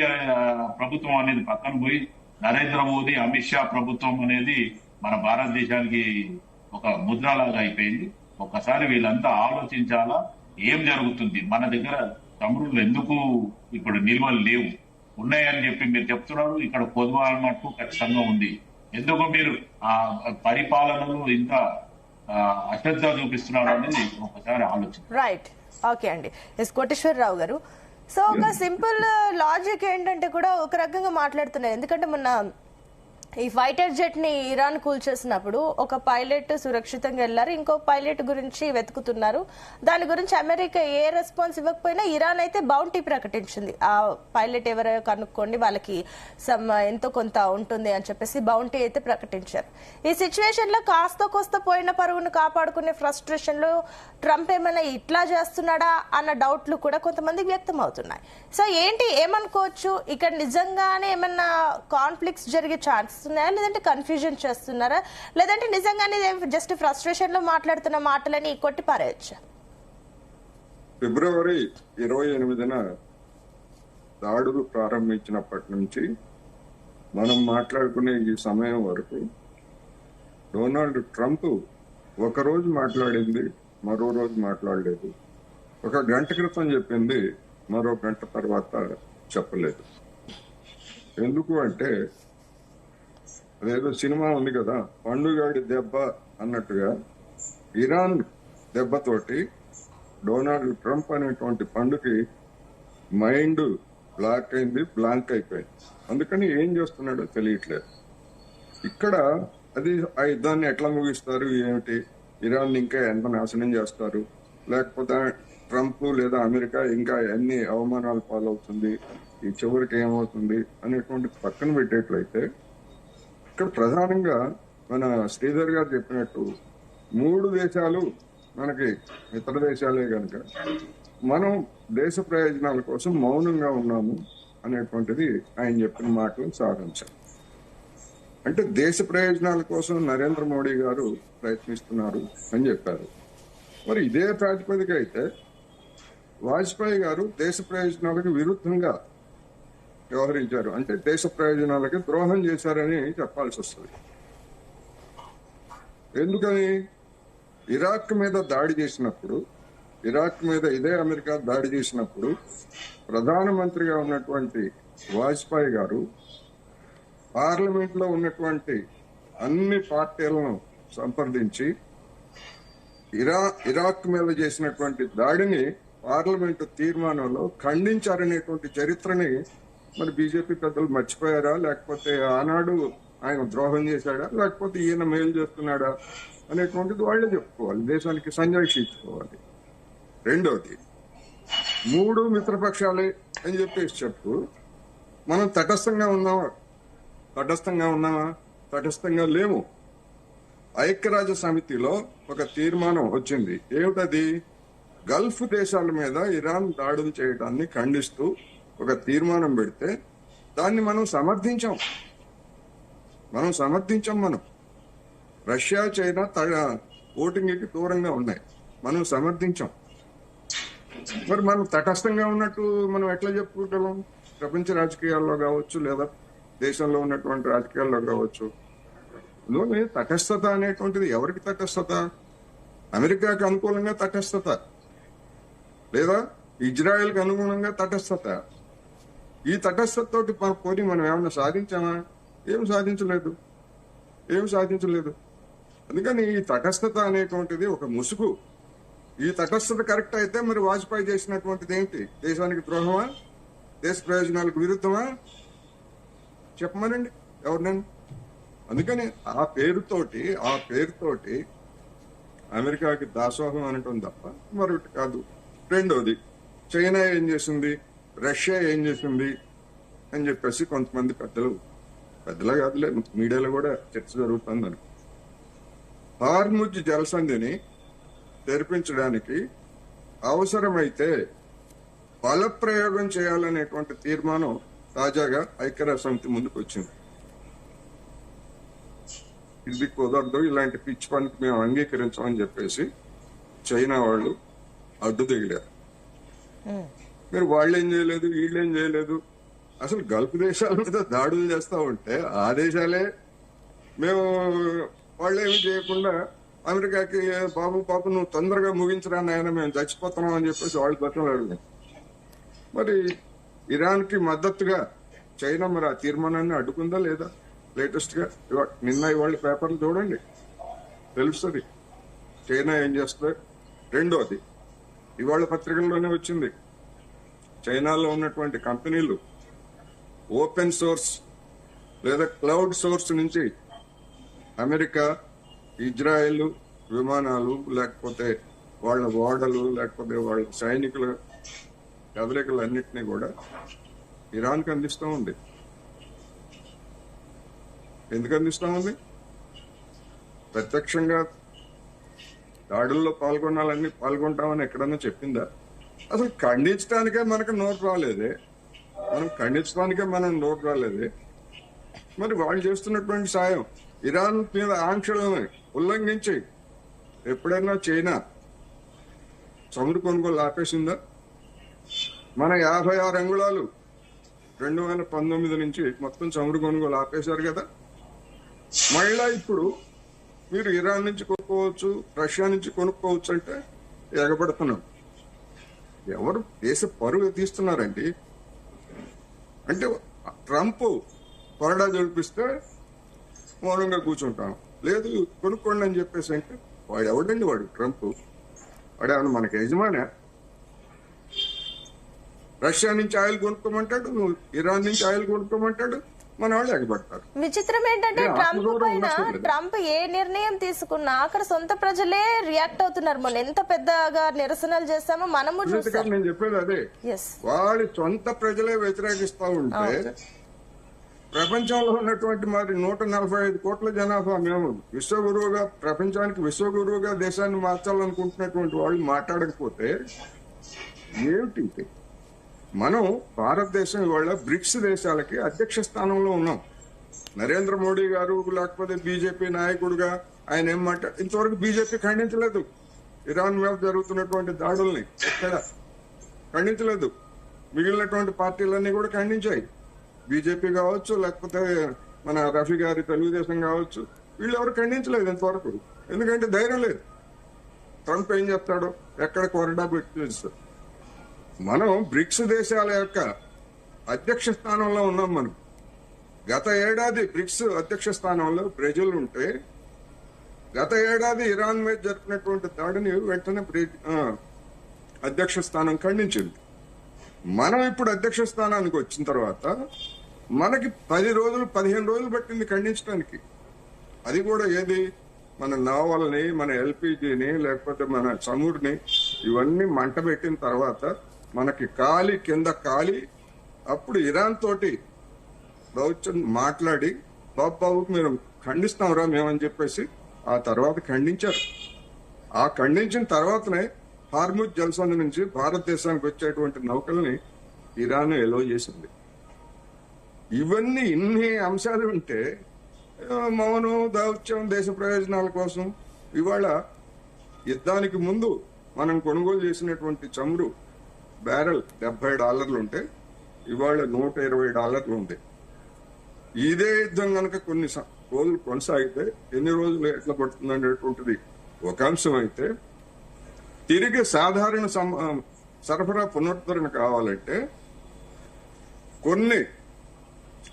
ప్రభుత్వం అనేది పక్కన పోయి నరేంద్ర మోదీ అమిత్ షా ప్రభుత్వం అనేది మన భారతదేశానికి ఒక ముద్రలాగా అయిపోయింది. ఒక్కసారి వీళ్ళంతా ఆలోచించాలా ఏం జరుగుతుంది, మన దగ్గర తమ్ముళ్ళు ఎందుకు ఇప్పుడు నిల్వలు లేవు, ఉన్నాయని చెప్పి మీరు చెప్తున్నారు. ఇక్కడ పొదువాల మటుకు ఖచ్చితంగా ఉంది. ఎందుకు మీరు ఆ పరిపాలనలో ఇంత అశ్రద్ధ చూపిస్తున్నారు అనేది ఒకసారి ఆలోచన. రైట్, ఓకే అండి. ఎస్ కోటేశ్వరరావు గారు, సో ఒక సింపుల్ లాజిక్ ఏంటంటే కూడా ఒక రకంగా మాట్లాడుతున్నారు. ఎందుకంటే మొన్న ఈ ఫైటర్ జెట్ ని ఇరాన్ కూల్చేసినప్పుడు ఒక పైలట్ సురక్షితంగా వెళ్లారు, ఇంకో పైలట్ గురించి వెతుకుతున్నారు. దాని గురించి అమెరికా ఏ రెస్పాన్స్ ఇవ్వకపోయినా ఇరాన్ అయితే బౌంటీ ప్రకటించింది. ఆ పైలట్ ఎవరో కనుక్కోండి, వాళ్ళకి ఎంతో కొంత ఉంటుంది అని చెప్పేసి బౌంటీ అయితే ప్రకటించారు. ఈ సిచ్యువేషన్ లో కాస్త కోస్త పోయిన పరుగును కాపాడుకునే ఫ్రస్ట్రేషన్ లో ట్రంప్ ఏమైనా ఇట్లా చేస్తున్నాడా అన్న డౌట్లు కూడా కొంతమందికి వ్యక్తం అవుతున్నాయి. సో ఏంటి ఏమనుకోవచ్చు, ఇక్కడ నిజంగానే ఏమన్నా కాన్ఫ్లిక్ట్స్ జరిగే ఛాన్స్ ఉన్నాయా, లేదంటే కన్ఫ్యూజన్ చేస్తున్నారా, లేదంటే నిజంగానే జస్ట్ ఫ్రస్ట్రేషన్ లో మాట్లాడుతున్న మాటలని కొట్టి పారేయచ్చా? ఫిబ్రవరి 28న దాడులు ప్రారంభించినప్పటి నుంచి మనం మాట్లాడుకునే ఈ సమయం వరకు డొనాల్డ్ ట్రంప్ ఒకరోజు మాట్లాడింది, మరో రోజు మాట్లాడలేదు. 1 గంట క్రితం చెప్పింది, మరో గంట తర్వాత చెప్పలేదు. ఎందుకు అంటే అదేదో సినిమా ఉంది కదా, పండుగాడి దెబ్బ అన్నట్టుగా ఇరాన్ దెబ్బతోటి డొనాల్డ్ ట్రంప్ అనేటువంటి పండుకి మైండ్ బ్లాంక్ అయిపోయింది. అందుకని ఏం చేస్తున్నాడో తెలియట్లేదు. ఇక్కడ అది ఆ యుద్ధాన్ని ఎట్లా ముగిస్తారు, ఏమిటి, ఇరాన్ ఇంకా ఎంత నాశనం చేస్తారు, లేకపోతే ట్రంప్ లేదా అమెరికా ఇంకా ఎన్ని అవమానాలు పాలవుతుంది, ఈ చివరికి ఏమవుతుంది అనేటువంటి పక్కన పెట్టేట్లయితే ఇక్కడ ప్రధానంగా మన శ్రీధర్ గారు చెప్పినట్టు 3 దేశాలు మనకి ఇతర దేశాలే కనుక మనం దేశ ప్రయోజనాల కోసం మౌనంగా ఉన్నాము అనేటువంటిది ఆయన చెప్పిన మాటలు సాధించాం. అంటే దేశ ప్రయోజనాల కోసం నరేంద్ర మోడీ గారు ప్రయత్నిస్తున్నారు అని చెప్పారు. మరి ఇదే ప్రాతిపదిక అయితే వాజ్పేయి గారు దేశ ప్రయోజనాలకు విరుద్ధంగా వ్యవహరించారు, అంటే దేశ ప్రయోజనాలకి ద్రోహం చేశారని చెప్పాల్సి వస్తుంది. ఎందుకని? ఇరాక్ మీద దాడి చేసినప్పుడు, ఇరాక్ మీద ఇదే అమెరికా దాడి చేసినప్పుడు ప్రధానమంత్రిగా ఉన్నటువంటి వాజ్పేయి గారు పార్లమెంట్ లో ఉన్నటువంటి అన్ని పార్టీలను సంప్రదించి ఇరాక్ మీద చేసినటువంటి దాడిని పార్లమెంటు తీర్మానంలో ఖండించారనేటువంటి చరిత్రని మరి బీజేపీ పెద్దలు మర్చిపోయారా, లేకపోతే ఆనాడు ఆయన ద్రోహం చేశాడా, లేకపోతే ఈయన మేలు చేస్తున్నాడా అనేటువంటిది వాళ్ళే చెప్పుకోవాలి, దేశానికి సంజాయిషి ఇచ్చుకోవాలి. రెండోది, 3 మిత్రపక్షాలే అని చెప్పేసి చెప్పు, మనం తటస్థంగా ఉన్నామా? తటస్థంగా లేము. ఐక్యరాజ్య సమితిలో ఒక తీర్మానం వచ్చింది. ఏమిటది? గల్ఫ్ దేశాల మీద ఇరాన్ దాడులు చేయడాన్ని ఖండిస్తూ ఒక తీర్మానం పెడితే దాన్ని మనం సమర్థించాం. రష్యా, చైనా ఓటింగ్కి దూరంగా ఉన్నాయి, మనం సమర్థించాం. మరి మనం తటస్థంగా ఉన్నట్టు మనం ఎట్లా చెప్పుకుంటాం? ప్రపంచ రాజకీయాల్లో కావచ్చు, లేదా దేశంలో ఉన్నటువంటి రాజకీయాల్లో కావచ్చు. అందులోనే తటస్థత అనేటువంటిది ఎవరికి తటస్థత? అమెరికాకు అనుకూలంగా తటస్థత, లేదా ఇజ్రాయెల్కి అనుగుణంగా తటస్థత. ఈ తటస్థతతోటి పోనీ మనం ఏమన్నా సాధించామా? ఏం సాధించలేదు. అందుకని ఈ తటస్థత అనేటువంటిది ఒక ముసుగు. ఈ తటస్థత కరెక్ట్ అయితే మరి వాజ్పేయి చేసినటువంటిది ఏంటి? దేశానికి ద్రోహమా? దేశ ప్రయోజనాలకు విరుద్ధమా? చెప్పమనండి ఎవరినైనా. అందుకని ఆ పేరుతోటి అమెరికాకి దాసోహం అనటం తప్ప మరొకటి కాదు. రెండోది, చైనా ఏం చేసింది, రష్యా ఏం చేసింది అని చెప్పేసి కొంతమంది పెద్దలు కాదులే, మీడియాలో కూడా చర్చ జరుగుతుందని, హార్ముజ్ జలసంధిని తెరిపించడానికి అవసరమైతే బలప్రయోగం చేయాలనేటువంటి తీర్మానం తాజాగా ఐక్యరాజ్య సమితి ముందుకు వచ్చింది. ఇది కుదరదు, ఇలాంటి పిచ్చి పనికి మేము అంగీకరించామని చెప్పేసి చైనా వాళ్ళు అడ్డు దిగిలారు. మీరు వాళ్ళేం చేయలేదు, వీళ్ళేం చేయలేదు. అసలు గల్ఫ్ దేశాల మీద దాడులు చేస్తా ఉంటే ఆ దేశాలే మేము వాళ్ళేమి చేయకుండా అమెరికాకి బాబు నువ్వు తొందరగా ముగించరా నాయన, మేము చచ్చిపోతున్నాం అని చెప్పేసి వాళ్ళు బతలాడు. మరి ఇరాన్ కి మద్దతుగా చైనా మరి ఆ తీర్మానాన్ని అడ్డుకుందా లేదా? లేటెస్ట్ గా ఇవాళ పేపర్లు చూడండి, తెలుస్తుంది చైనా ఏం చేస్తుంది. రెండోది, ఇవాళ పత్రికల్లోనే వచ్చింది, చైనాలో ఉన్నటువంటి కంపెనీలు ఓపెన్ సోర్స్ లేదా క్లౌడ్ సోర్స్ నుంచి అమెరికా, ఇజ్రాయెల్ విమానాలు, లేకపోతే వాళ్ళ ఓడలు, లేకపోతే వాళ్ళ సైనికుల కదలికలన్నింటినీ కూడా ఇరాన్కి అందిస్తూ ఉంది. ఎందుకు అందిస్తూ ఉంది? ప్రత్యక్షంగా దాడుల్లో పాల్గొంటామని ఎక్కడన్నా చెప్పిందా? అసలు ఖండించడానికే మనకు నోటు రాలేదే. మరి వాళ్ళు చేస్తున్నటువంటి సాయం, ఇరాన్ మీద ఆంక్షలను ఉల్లంఘించి ఎప్పుడైనా చైనా చమురు కొనుగోలు ఆపేసిందా? మన 56 అంగుళాలు 2019 నుంచి మొత్తం చమురు కొనుగోలు ఆపేశారు కదా. మళ్ళా ఇప్పుడు మీరు ఇరాన్ నుంచి కొనుక్కోవచ్చు, రష్యా నుంచి కొనుక్కోవచ్చు అంటే ఎగబడుతున్నాం. ఎవరు దేశ పరువు తీస్తున్నారండి? అంటే ట్రంప్ కొరడా జడిపిస్తే మౌనంగా కూర్చుంటాం, లేదు కొనుక్కోండి అని చెప్పేసి అంటే వాడు ఎవడండి? వాడు ట్రంప్ వాడేమన్నా మనకి యజమానే? రష్యా నుంచి ఆయిల్ కొనుక్కోమంటాడు, నువ్వు ఇరాన్ నుంచి ఆయిల్ కొనుక్కోమంటాడు, మన వాళ్ళు ఎగబడతారు. విచిత్రం ఏంటంటే ట్రంప్ ఏ నిర్ణయం తీసుకున్నా అక్కడ సొంత ప్రజలే రియాక్ట్ అవుతున్నారు. మనం ఎంత పెద్దగా నిరసనలు చేస్తామో మనము చూస్తాం. నేను చెప్పేది అదే, వాడి సొంత ప్రజలే వ్యతిరేకిస్తా ఉంటే ప్రపంచంలో ఉన్నటువంటి మరి 145 కోట్ల జనాభా మేము విశ్వగురువుగా, ప్రపంచానికి విశ్వగురువుగా దేశాన్ని మార్చాలనుకుంటున్నటువంటి వాళ్ళు మాట్లాడకపోతే ఏమిటి? మనం భారతదేశం ఇవాళ బ్రిక్స్ దేశాలకి అధ్యక్ష స్థానంలో ఉన్నాం. నరేంద్ర మోడీ గారు లేకపోతే బీజేపీ నాయకుడుగా ఆయన ఏం ఇంతవరకు బీజేపీ ఖండించలేదు. ఇరాన్ మీద జరుగుతున్నటువంటి దాడుల్ని ఎక్కడ ఖండించలేదు. మిగిలినటువంటి పార్టీలన్నీ కూడా ఖండించాయి. బీజేపీ కావచ్చు, లేకపోతే మన రఫీ గారి తెలుగుదేశం కావచ్చు, వీళ్ళు ఎవరు ఖండించలేదు ఇంతవరకు. ఎందుకంటే ధైర్యం లేదు. ట్రంప్ ఏం చెప్తాడు, ఎక్కడ కొరడా పెట్టి చూస్తాడు. మనం బ్రిక్స్ దేశాల యొక్క అధ్యక్ష స్థానంలో ఉన్నాం. మనం గత ఏడాది బ్రిక్స్ అధ్యక్ష స్థానంలో బ్రెజిల్ ఉంటే, గత ఏడాది ఇరాన్ మీద జరిపినటువంటి దాడిని వెంటనే అధ్యక్ష స్థానం ఖండించింది. మనం ఇప్పుడు అధ్యక్ష స్థానానికి వచ్చిన తర్వాత మనకి 10 రోజులు 15 రోజులు పట్టింది ఖండించడానికి. అది కూడా ఏది, మన నావల్ని, మన ఎల్పిజిని, లేకపోతే మన చమురుని ఇవన్నీ మంట పెట్టిన తర్వాత మనకి కింద కాలి అప్పుడు ఇరాన్ తోటి దౌత్యం మాట్లాడి బాబుకి మీరు ఖండిస్తాంరా మేమని చెప్పేసి ఆ తర్వాత ఖండించారు. ఆ ఖండించిన తర్వాతనే హార్ముజ్ జలసంధి నుంచి భారతదేశానికి వచ్చేటువంటి నౌకల్ని ఇరాన్ ఎలో చేసింది. ఇన్ని అంశాలు ఉంటే మౌనం, దౌత్యం, దేశ ప్రయోజనాల కోసం ఇవాళ యుద్ధానికి ముందు మనం కొనుగోలు చేసినటువంటి చమురు బ్యారెల్ $70 ఉంటే ఇవాళ $120 ఉంది. ఇదే యుద్ధం కనుక కొన్ని రోజులు కొనసాగితే ఎన్ని రోజులు ఎట్లా పడుతుంది అనేటువంటిది ఒక అంశం అయితే, తిరిగి సాధారణ సరఫరా పునరుద్ధరణ కావాలంటే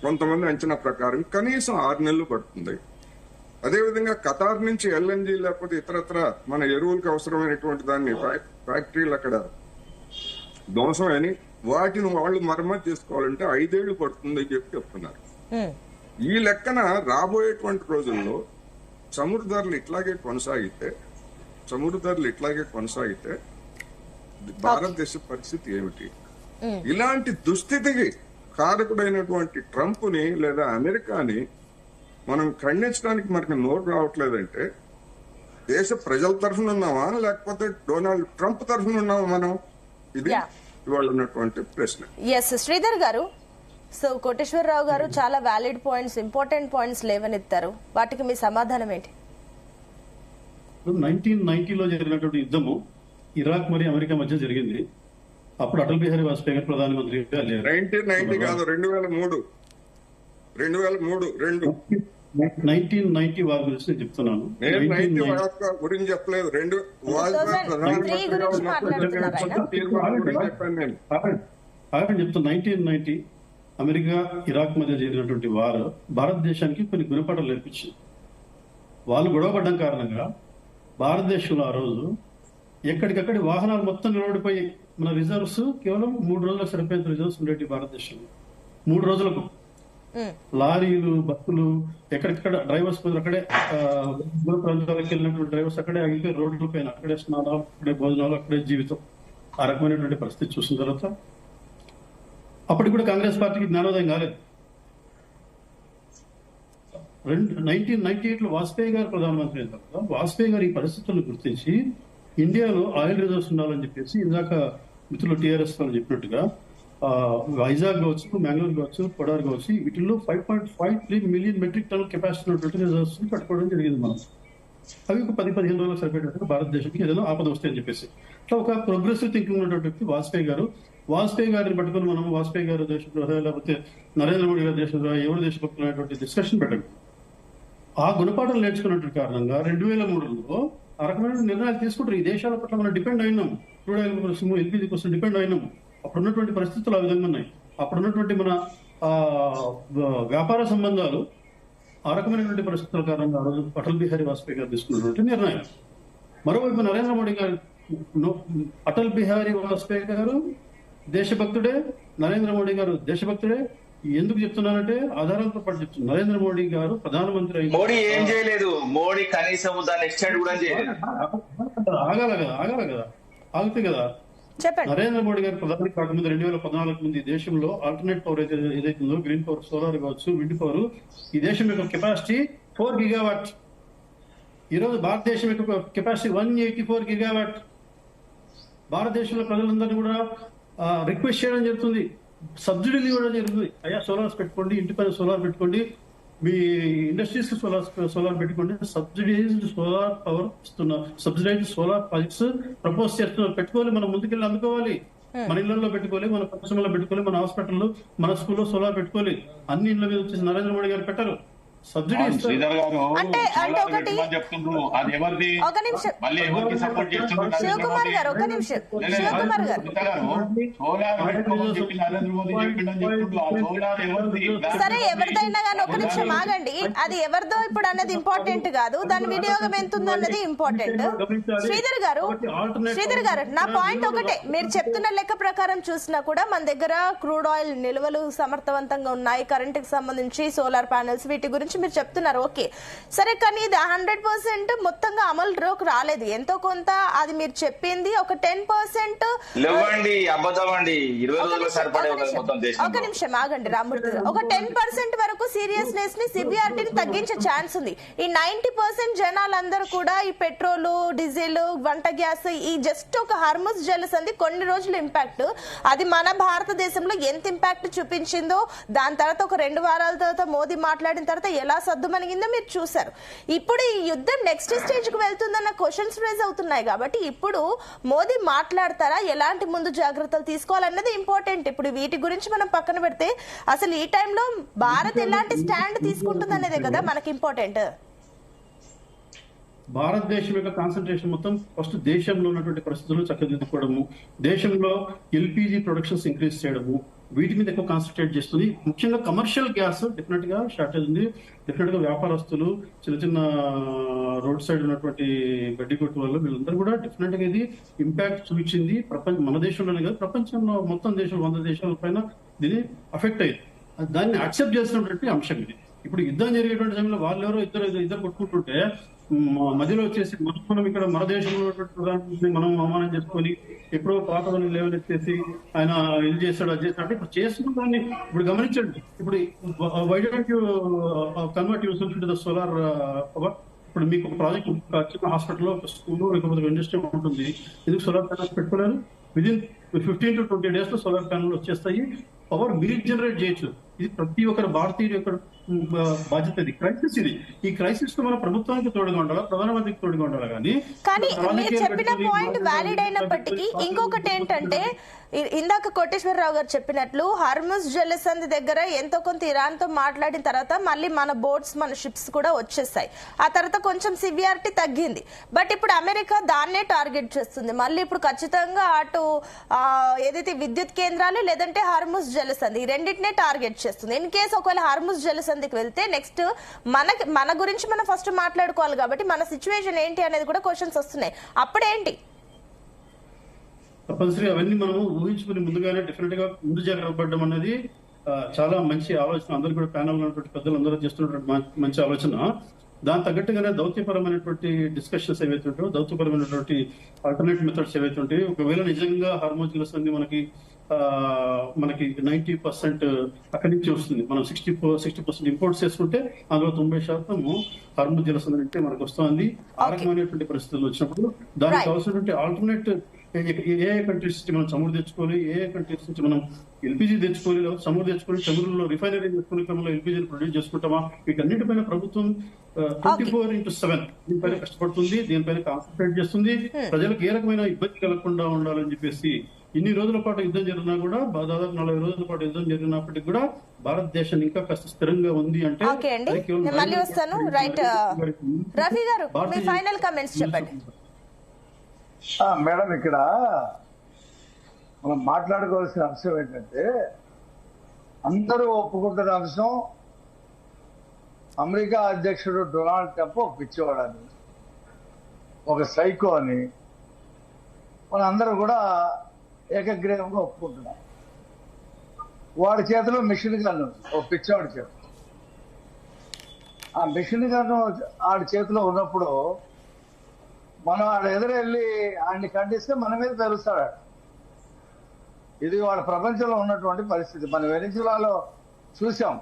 కొంతమంది అంచనా ప్రకారం కనీసం 6 నెలలు పడుతుంది. అదేవిధంగా ఖతార్ నుంచి ఎల్ఎన్జీ లేకపోతే ఇతరత్ర మన ఎరువులకు అవసరమైనటువంటి దాన్ని ఫ్యాక్టరీలు అక్కడ ధ్వంసమని వాటిని వాళ్ళు మరమ్మతు చేసుకోవాలంటే 5 ఏళ్లు పడుతుందని చెప్తున్నారు. ఈ లెక్కన రాబోయేటువంటి రోజుల్లో చమురు ధరలు ఇట్లాగే కొనసాగితే భారతదేశ పరిస్థితి ఏమిటి? ఇలాంటి దుస్థితికి కారకుడైనటువంటి ట్రంప్ ని లేదా అమెరికాని మనం ఖండించడానికి మనకి నోరు రావట్లేదంటే దేశ ప్రజల తరఫున ఉన్నామా లేకపోతే డొనాల్డ్ ట్రంప్ తరఫున ఉన్నామా మనం? ఇది ఇవాళ ఉన్నటువంటి ప్రశ్న. ఎస్ శ్రీధర్ గారు, సో కోటేశ్వరరావు గారు చాలా వ్యాలిడ్ పాయింట్స్, ఇంపార్టెంట్ పాయింట్స్ లేవనెత్తారు. వాటికి మీ సమాధానం ఏంటి? 1990లో జరిగినటువంటి యుద్ధము ఇరాక్ మరియు అమెరికా మధ్య జరిగింది. అప్పుడు అటల్ బిహారీ వాజ్పేయి గారు ప్రధానమంత్రిగా లేరు. 1990 కాదు, 1990 వారి గురించి నేను చెప్తున్నాను. గురించి చెప్పలేదు. చెప్తాను. 1990 అమెరికా ఇరాక్ మధ్య జరిగినటువంటి వారు భారతదేశానికి కొన్ని గుణపాఠాలు నేర్పించింది. వాళ్ళు గొడవపడ్డం కారణంగా భారతదేశంలో ఆ రోజు ఎక్కడికక్కడి వాహనాలు మొత్తం నిలబడిపోయి మన రిజర్వ్స్ కేవలం 3 రోజులకు సరిపోయేంత రిజర్వ్స్ ఉండేవి భారతదేశంలో. 3 రోజులకు లారీలు, బస్సులు ఎక్కడెక్కడ డ్రైవర్స్ అక్కడే దూర ప్రాంతాలకు వెళ్ళినటువంటి డ్రైవర్స్ అక్కడే ఆగిపోయి రోడ్ల పైన అక్కడే స్నానాలు, అక్కడే భోజనాలు, అక్కడే జీవితం. ఆ రకమైనటువంటి పరిస్థితి చూసిన తర్వాత అప్పటికి కూడా కాంగ్రెస్ పార్టీకి జ్ఞానోదయం కాలేదు. 1998లో వాజ్పేయి గారు ప్రధానమంత్రి అయిన తర్వాత వాజ్పేయి గారు ఈ పరిస్థితులను గుర్తించి ఇండియాలో ఆయిల్ రిజర్వ్స్ ఉండాలని చెప్పేసి ఇందాక మిత్రులు టీఆర్ఎస్ వాళ్ళు చెప్పినట్టుగా వైజాగ్ కావచ్చు, మ్యాంగ్లూర్ కావచ్చు, కొడార్ కావచ్చు, వీటిల్లో 5.53 మిలియన్ మెట్రిక్ టన్ కెపాసిటీ ఉన్నటువంటి రిజర్వ్స్ పట్టుకోవడం జరిగింది. మనం అవి ఒక 10-15 రోజులకు సరిపోయేటట్టు భారతదేశానికి ఏదైనా ఆపద వస్తాయని చెప్పేసి ఇట్లా ఒక ప్రోగ్రెసివ్ థింకింగ్ ఉన్నటువంటి వ్యక్తి వాజ్పేయి గారిని పట్టుకుని మనం వాజ్పేయి గారు దేశద్రోహ లేకపోతే నరేంద్ర మోడీ గారు దేశద్రోహ, ఎవరు దేశభక్తులు అనేటువంటి డిస్కషన్ పెట్టండి. ఆ గుణపాఠాలు నేర్చుకున్నటువంటి కారణంగా 2003లో ఆ రకమైన నిర్ణయాలు తీసుకుంటారు. ఈ దేశాల పట్ల మనం డిపెండ్ అయినాం, క్రూడ్ ఆయిల్ కోసం, ఎల్పీజీ కోసం డిపెండ్ అయినాం. అప్పుడున్నటువంటి పరిస్థితులు ఆ విధంగా ఉన్నాయి. అప్పుడున్నటువంటి మన వ్యాపార సంబంధాలు ఆ రకమైనటువంటి పరిస్థితుల కారణంగా ఆ రోజు అటల్ బిహారీ వాజ్పేయి గారు తీసుకున్నటువంటి నిర్ణయం. మరోవైపు నరేంద్ర మోడీ గారు, అటల్ బిహారీ వాజ్పేయి గారు దేశభక్తుడే, నరేంద్ర మోడీ గారు దేశభక్తుడే. ఎందుకు చెప్తున్నానంటే ఆధారాలతో పాటు చెప్తున్నారు. నరేంద్ర మోడీ గారు ప్రధానమంత్రి అయ్యి మోడీ ఏం చేయలేదు, మోడీ కనీసం దాన్ని ఎక్స్టెండ్ కూడా చేయలేదు. ఆగాలి కదా, ఆగితే కదా. నరేంద్ర మోడీ గారు ప్రధాని కాకముందు 2014 ముందు ఈ దేశంలో ఆల్టర్నేట్ పవర్ ఏదైతుందో, గ్రీన్ పవర్, సోలార్ కావచ్చు, విండ్ పవర్, ఈ దేశం యొక్క కెపాసిటీ 4 గిగావాట్. ఈ రోజు భారతదేశం యొక్క కెపాసిటీ 184 గిగావాట్. భారతదేశంలో ప్రజలందరినీ కూడా రిక్వెస్ట్ చేయడం జరుగుతుంది, సబ్సిడీలు ఇవ్వడం జరుగుతుంది. అయ్యా సోలార్స్ పెట్టుకోండి, ఇంటి పైన సోలార్ పెట్టుకోండి, మీ ఇండస్ట్రీస్ కి సోలార్ పెట్టుకోండి. సబ్సిడైజ్డ్ సోలార్ పవర్ ఇస్తున్నారు, సబ్సిడైజ్డ్ సోలార్ ప్రాజెక్ట్స్ ప్రపోజ్ చేస్తున్నారు. పెట్టుకోవాలి, మనం ముందుకెళ్ళి అందుకోవాలి. మన ఇళ్లలో పెట్టుకోవాలి, మన పరిశ్రమలో పెట్టుకోవాలి, మన హాస్పిటల్లో, మన స్కూల్లో సోలార్ పెట్టుకోవాలి. అన్ని ఇళ్ల మీద వచ్చేసి నరేంద్ర మోడీ గారు పెట్టారు. సబ్సిడీ ఇస్తారు. శ్రీధర్ గారు అంటే సోలార్ ఒకటి పెట్టమని చెప్తుండ్రు, అది ఎవరిది? ఒక నిమిషం మళ్ళీ ఎవరికి సపోర్ట్ చేస్తున్నారు? శివకుమార్ గారు ఒక నిమిషం శివకుమార్ గారు సోలార్ పెట్టుకోమని చెప్పి నరేంద్ర మోదీ చెప్పిండని చెప్తుండ్రు. ఆ సోలార్ ఎవరిది? సరే ఎవరిదైనా కానీ ఒక నిమిషం ఆగండి. అది ఎవరిదో ఇప్పుడు అన్నది ఇంపార్టెంట్ కాదు, దాని వినియోగం ఎంత ఉందో అన్నది ఇంపార్టెంట్. శ్రీధర్ గారు నా పాయింట్ ఒకటే, మీరు చెప్తున్న లెక్క ప్రకారం చూసినా కూడా మన దగ్గర క్రూడ్ ఆయిల్ నిల్వలు సమర్థవంతంగా ఉన్నాయి, కరెంట్ కి సంబంధించి సోలార్ ప్యానెల్స్ వీటి గురించి మీరు చెప్తున్నారు. ఓకే సరే, కానీ ఇది 100% మొత్తంగా అమలులోకి రాలేదు. ఎంతో కొంత అది మీరు చెప్పింది ఒక 10%. ఒక నిమిషం ఆగండి రామూర్తి గారు. ఒక 10% వరకు సీరియస్నెస్ ని సివియారిటీని తగ్గించే ఛాన్స్ ఉంది. ఈ 90% జనాలందరూ కూడా ఈ పెట్రోల్ డీజిల్ వంట గ్యాస్ ఈ జస్ట్ ఒక హార్మస్ జలసంధి కొన్ని రోజులు ఇంపాక్ట్, అది మన భారతదేశంలో ఎంత ఇంపాక్ట్ చూపించిందో దాని తర్వాత ఒక 2 వారాల తర్వాత మోదీ మాట్లాడిన తర్వాత ఎలా సద్దుమణిగిందో మీరు చూసారు. ఇప్పుడు ఈ యుద్ధం నెక్స్ట్ స్టేజ్ కు వెళ్తుందన్న క్వశ్చన్స్ రేజ్ అవుతున్నాయి. కాబట్టి ఇప్పుడు మోదీ మాట్లాడతారా, ఎలాంటి ముందు జాగ్రత్తలు తీసుకోవాలన్నది ఇంపార్టెంట్. ఇప్పుడు వీటి గురించి మనం పక్కన పెడితే అసలు ఈ టైంలో భారత్ ఎలాంటి స్టాండ్ తీసుకుంటుంది అనేదే కదా మనకి ఇంపార్టెంట్. భారతదేశం యొక్క కాన్సన్ట్రేషన్ మొత్తం ఫస్ట్ దేశంలో ఉన్నటువంటి పరిస్థితులను చక్కదిద్దుకోవడము, దేశంలో ఎల్పిజి ప్రొడక్షన్స్ ఇంక్రీజ్ చేయడము, వీటి మీద ఎక్కువ కాన్సన్ట్రేట్ చేస్తుంది. ముఖ్యంగా కమర్షియల్ గ్యాస్ డెఫినెట్ గా షార్టేజ్ ఉంది. డెఫినెట్ గా వ్యాపారస్తులు, చిన్న చిన్న రోడ్ సైడ్ ఉన్నటువంటి గడ్డి కొట్టు వల్ల వీళ్ళందరూ కూడా డెఫినెట్ గా ఇది ఇంపాక్ట్ చూపించింది. మన దేశంలోనే కాదు, ప్రపంచంలో మొత్తం దేశం 100 దేశాల పైన దీని అఫెక్ట్ అయ్యింది. దాన్ని యాక్సెప్ట్ చేస్తున్నటువంటి అంశం ఇది. ఇప్పుడు యుద్ధం జరిగేటువంటి సమయంలో వాళ్ళు ఎవరో ఇద్దరు కొట్టుకుంటుంటే మధ్యలో వచ్చేసి మనం ఇక్కడ మన దేశంలో ఉన్నటువంటి ప్రధానమంత్రిని మనం అవమానం చేసుకొని ఎప్పుడో పాత లెవెల్ ఎత్తేసి ఆయన ఇది చేస్తాడు అది చేస్తాడు. ఇప్పుడు చేస్తున్న దాన్ని ఇప్పుడు గమనించండి. ఇప్పుడు why don't you convert yourself to the solar power? ఇప్పుడు మీకు ఒక ప్రాజెక్ట్, చిన్న హాస్పిటల్, ఒక స్కూల్, లేకపోతే ఇండస్ట్రీ ఉంటుంది, ఎందుకు సోలార్ ప్యానల్స్ పెట్టుకోలేరు? విదిన్ 15 to 20 days లో సోలార్ ప్యానల్ వచ్చేస్తాయి, పవర్ మీరు జనరేట్ చేయొచ్చు. ఇది ప్రతి ఒక్కరు భారతీయుల యొక్క బాధ్యత. ఇది క్రైసిస్. ఈ క్రైసిస్ లో మన ప్రభుత్వానికి తోడుగా ఉండాలా, ప్రధానమంత్రికి తోడుగా ఉండాలా. కానీ మీరు చెప్పిన పాయింట్ వ్యాలిడ్ అయినప్పటికీ ఇంకొకటి ఏంటంటే, ఇందాక కోటేశ్వరరావు గారు చెప్పినట్లు హార్ముజ్ జలసంధి దగ్గర ఎంతో కొంత ఇరాన్ తో మాట్లాడిన తర్వాత మళ్ళీ మన బోట్స్, మన షిప్స్ కూడా వచ్చేసాయి. ఆ తర్వాత కొంచెం సివియారిటీ తగ్గింది. బట్ ఇప్పుడు అమెరికా దాన్నే టార్గెట్ చేస్తుంది. మళ్ళీ ఇప్పుడు ఖచ్చితంగా అటు ఏదైతే విద్యుత్ కేంద్రాలు లేదంటే హార్ముజ్ జలసంధి ఈ రెండింటినే టార్గెట్ చేస్తుంది. ఇన్ కేసు ఒకవేళ హార్ముజ్ జలసంధికి వెళ్తే నెక్స్ట్ మన గురించి మనం ఫస్ట్ మాట్లాడుకోవాలి. కాబట్టి మన సిచ్యువేషన్ ఏంటి అనేది కూడా క్వశ్చన్స్ వస్తున్నాయి. అప్పుడేంటి? తప్పనిసరి అవన్నీ మనం ఊహించుకుని ముందుగానే డెఫినెట్ గా ముందు జాగ్రత్త పడడం అనేది చాలా మంచి ఆలోచన. అందరూ కూడా ప్యానల్ ఉన్నటువంటి పెద్దలు అందరూ చేస్తున్నటువంటి మంచి ఆలోచన. దాని తగ్గట్టుగానే దౌత్యపరమైనటువంటి డిస్కషన్స్ ఏవైతే ఉంటాయో, దౌత్యపరమైనటువంటి ఆల్టర్నేటివ్ మెథడ్స్ ఏవైతే ఉంటాయో, ఒకవేళ నిజంగా హార్మోజ్ జలసంధి మనకి 90% అక్కడి నుంచి వస్తుంది. మనం 60% ఇంపోర్ట్స్ చేసుకుంటే అందులో 90% హార్మోజ్ జలసంధి అంటే మనకు వస్తుంది. ఆ రకమైనటువంటి పరిస్థితులు వచ్చినప్పుడు దానికి కావాల్సినటువంటి ఆల్టర్నేట్ ఏ కంట్రీస్ నుంచి మనం చమురు తెచ్చుకోవాలి, ఏ కంట్రీస్ నుంచి మనం ఎల్పిజి తెచ్చుకోవాలి, చమురు తెచ్చుకొని చమురులో రిఫైనరీ చేసుకునే క్రమంలో ఎల్పిజిని ప్రొడ్యూస్ చేసుకుంటామా, వీటన్నిటిపైన ప్రభుత్వం 24/7 దీనిపైన కష్టపడుతుంది, దీనిపైన కాన్సన్ట్రేట్ చేస్తుంది. ప్రజలకు ఏ రకమైన ఇబ్బంది కలగకుండా ఉండాలని చెప్పేసి ఇన్ని రోజుల పాటు యుద్ధం జరిగినా కూడా, దాదాపు 40 రోజుల పాటు యుద్ధం జరిగినప్పటికీ కూడా భారతదేశం ఇంకా కాస్త స్థిరంగా ఉంది అంటే మళ్ళీ వస్తాను. రైట్, రఫీ గారు మీ ఫైనల్ కామెంట్స్ చెప్పండి. మేడం, ఇక్కడ మనం మాట్లాడుకోవాల్సిన అంశం ఏంటంటే, అందరూ ఒప్పుకుంటున్న అంశం అమెరికా అధ్యక్షుడు డొనాల్డ్ ట్రంప్ ఒక పిచ్చివాడని, ఒక సైకో అని మన అందరూ కూడా ఏకగ్రీవంగా ఒప్పుకుంటున్నాం. వాడి చేతిలో మిషన్ గన్ను, ఒక పిచ్చివాడి చేతిలో. ఆ మిషన్ గన్ను ఆడి చేతిలో ఉన్నప్పుడు మనం ఆడ ఎదురెళ్ళి ఆయన్ని ఖండిస్తే మన మీద తెలుస్తాడు. ఇది వాళ్ళ ప్రపంచంలో ఉన్నటువంటి పరిస్థితి. మన వెనిజులాలో చూసాం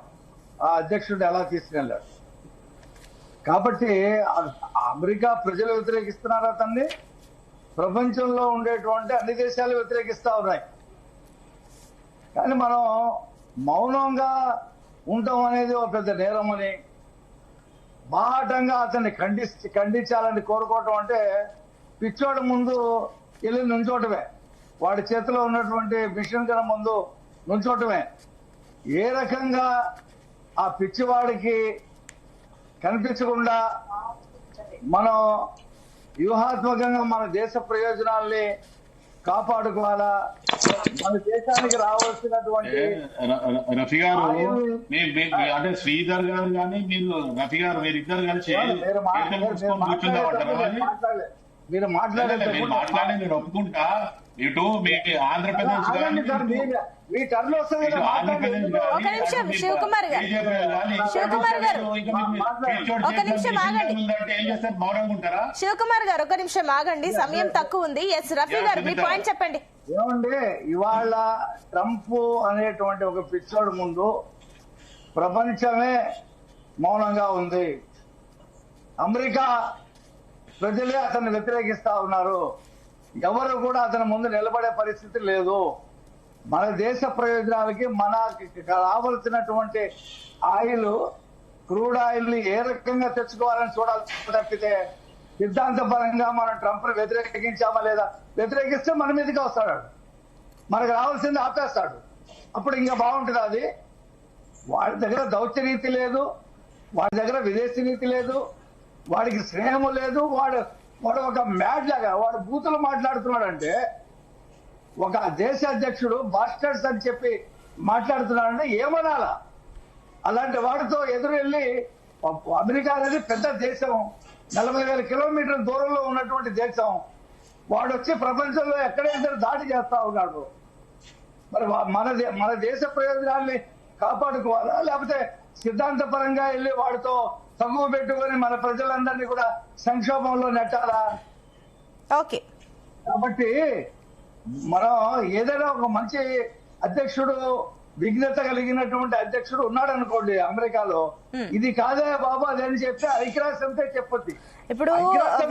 ఆ అధ్యక్షుడిని ఎలా తీసుకెళ్ళాడు. కాబట్టి అమెరికా ప్రజలు వ్యతిరేకిస్తున్నారు అతన్ని, ప్రపంచంలో ఉండేటువంటి అన్ని దేశాలు వ్యతిరేకిస్తా ఉన్నాయి. కానీ మనం మౌనంగా ఉండటం అనేది ఒక పెద్ద నేరం అని, బాహటంగా అతన్ని ఖండించాలని కోరుకోవటం అంటే పిచ్చోడి ముందు వెళ్ళి నుంచోటమే, వాడి చేతిలో ఉన్నటువంటి మిషన్ గన్ ముందు నుంచోటమే. ఏ రకంగా ఆ పిచ్చివాడికి కనిపించకుండా మనం వ్యూహాత్మకంగా మన దేశ ప్రయోజనాల్ని కాపాడుకోవాలా, మన దేశానికి రావాల్సినటువంటి రఫీ గారు అంటే శ్రీధర్ గారు కానీ మీరు రఫీ గారు మీరిద్దరు కలిసి మీరు మాట్లాడేది నేను ఒప్పుకుంటా. ఇటు మీ ఆంధ్రప్రదేశ్ మీ టర్న్ వస్తుంది. ఒక నిమిషం శివకుమార్ గారు, శివకుమార్ గారు ఒక నిమిషం ఆగండి. శివకుమార్ గారు ఒక నిమిషం ఆగండి, సమయం తక్కువ ఉంది. ఎస్ రఫీ గారు మీ పాయింట్ చెప్పండి. ఏమండి, ఇవాళ ట్రంప్ అనేటువంటి ఒక పిచ్చోడు ముందు ప్రపంచమే మౌనంగా ఉంది. అమెరికా ప్రజలే అతన్ని వ్యతిరేకిస్తా ఉన్నారు. ఎవరు కూడా అతని ముందు నిలబడే పరిస్థితి లేదు. మన దేశ ప్రయోజనాలకి మనకి రావాల్సినటువంటి ఆయిల్, క్రూడ్ ఆయిల్ ని ఏ రకంగా తెచ్చుకోవాలని చూడాలి తప్పితే సిద్ధాంతపరంగా మనం ట్రంప్ ని వ్యతిరేకించామా లేదా, వ్యతిరేకిస్తే మన మీదకి వస్తాడు, మనకు రావాల్సింది ఆపేస్తాడు. అప్పుడు ఇంకా బాగుంటుంది. అది వాడి దగ్గర దౌత్య నీతి లేదు, వాడి దగ్గర విదేశీ నీతి లేదు, వాడికి స్నేహము లేదు. వాడు ఒక మ్యాడ్ లాగా వాడు బూతులు మాట్లాడుతున్నాడంటే, ఒక దేశ అధ్యక్షుడు బాస్టర్స్ అని చెప్పి మాట్లాడుతున్నాడంటే ఏమనాలా? అలాంటి వాడితో ఎదురు వెళ్ళి, అమెరికా అనేది పెద్ద దేశం, 40,000 కిలోమీటర్ల దూరంలో ఉన్నటువంటి దేశం, వాడు వచ్చి ప్రపంచంలో ఎక్కడైనా దాడి చేస్తా ఉన్నాడు. మరి మన దేశ ప్రయోజనాల్ని కాపాడుకోవాలా, లేకపోతే సిద్ధాంతపరంగా వెళ్ళి వాడితో తగువ పెట్టుకొని మన ప్రజలందరినీ కూడా సంక్షోభంలో నెట్టాలా? ఓకే, కాబట్టి మనం ఏదైనా ఒక మంచి అధ్యక్షుడు, విఘ్నత కలిగినటువంటి అధ్యక్షుడు ఉన్నాడు అనుకోండి అమెరికాలో, ఇది కాదే బాబు అదని చెప్తే ఐక్యరాజ్యంతో చెప్పొద్ది. ఇప్పుడు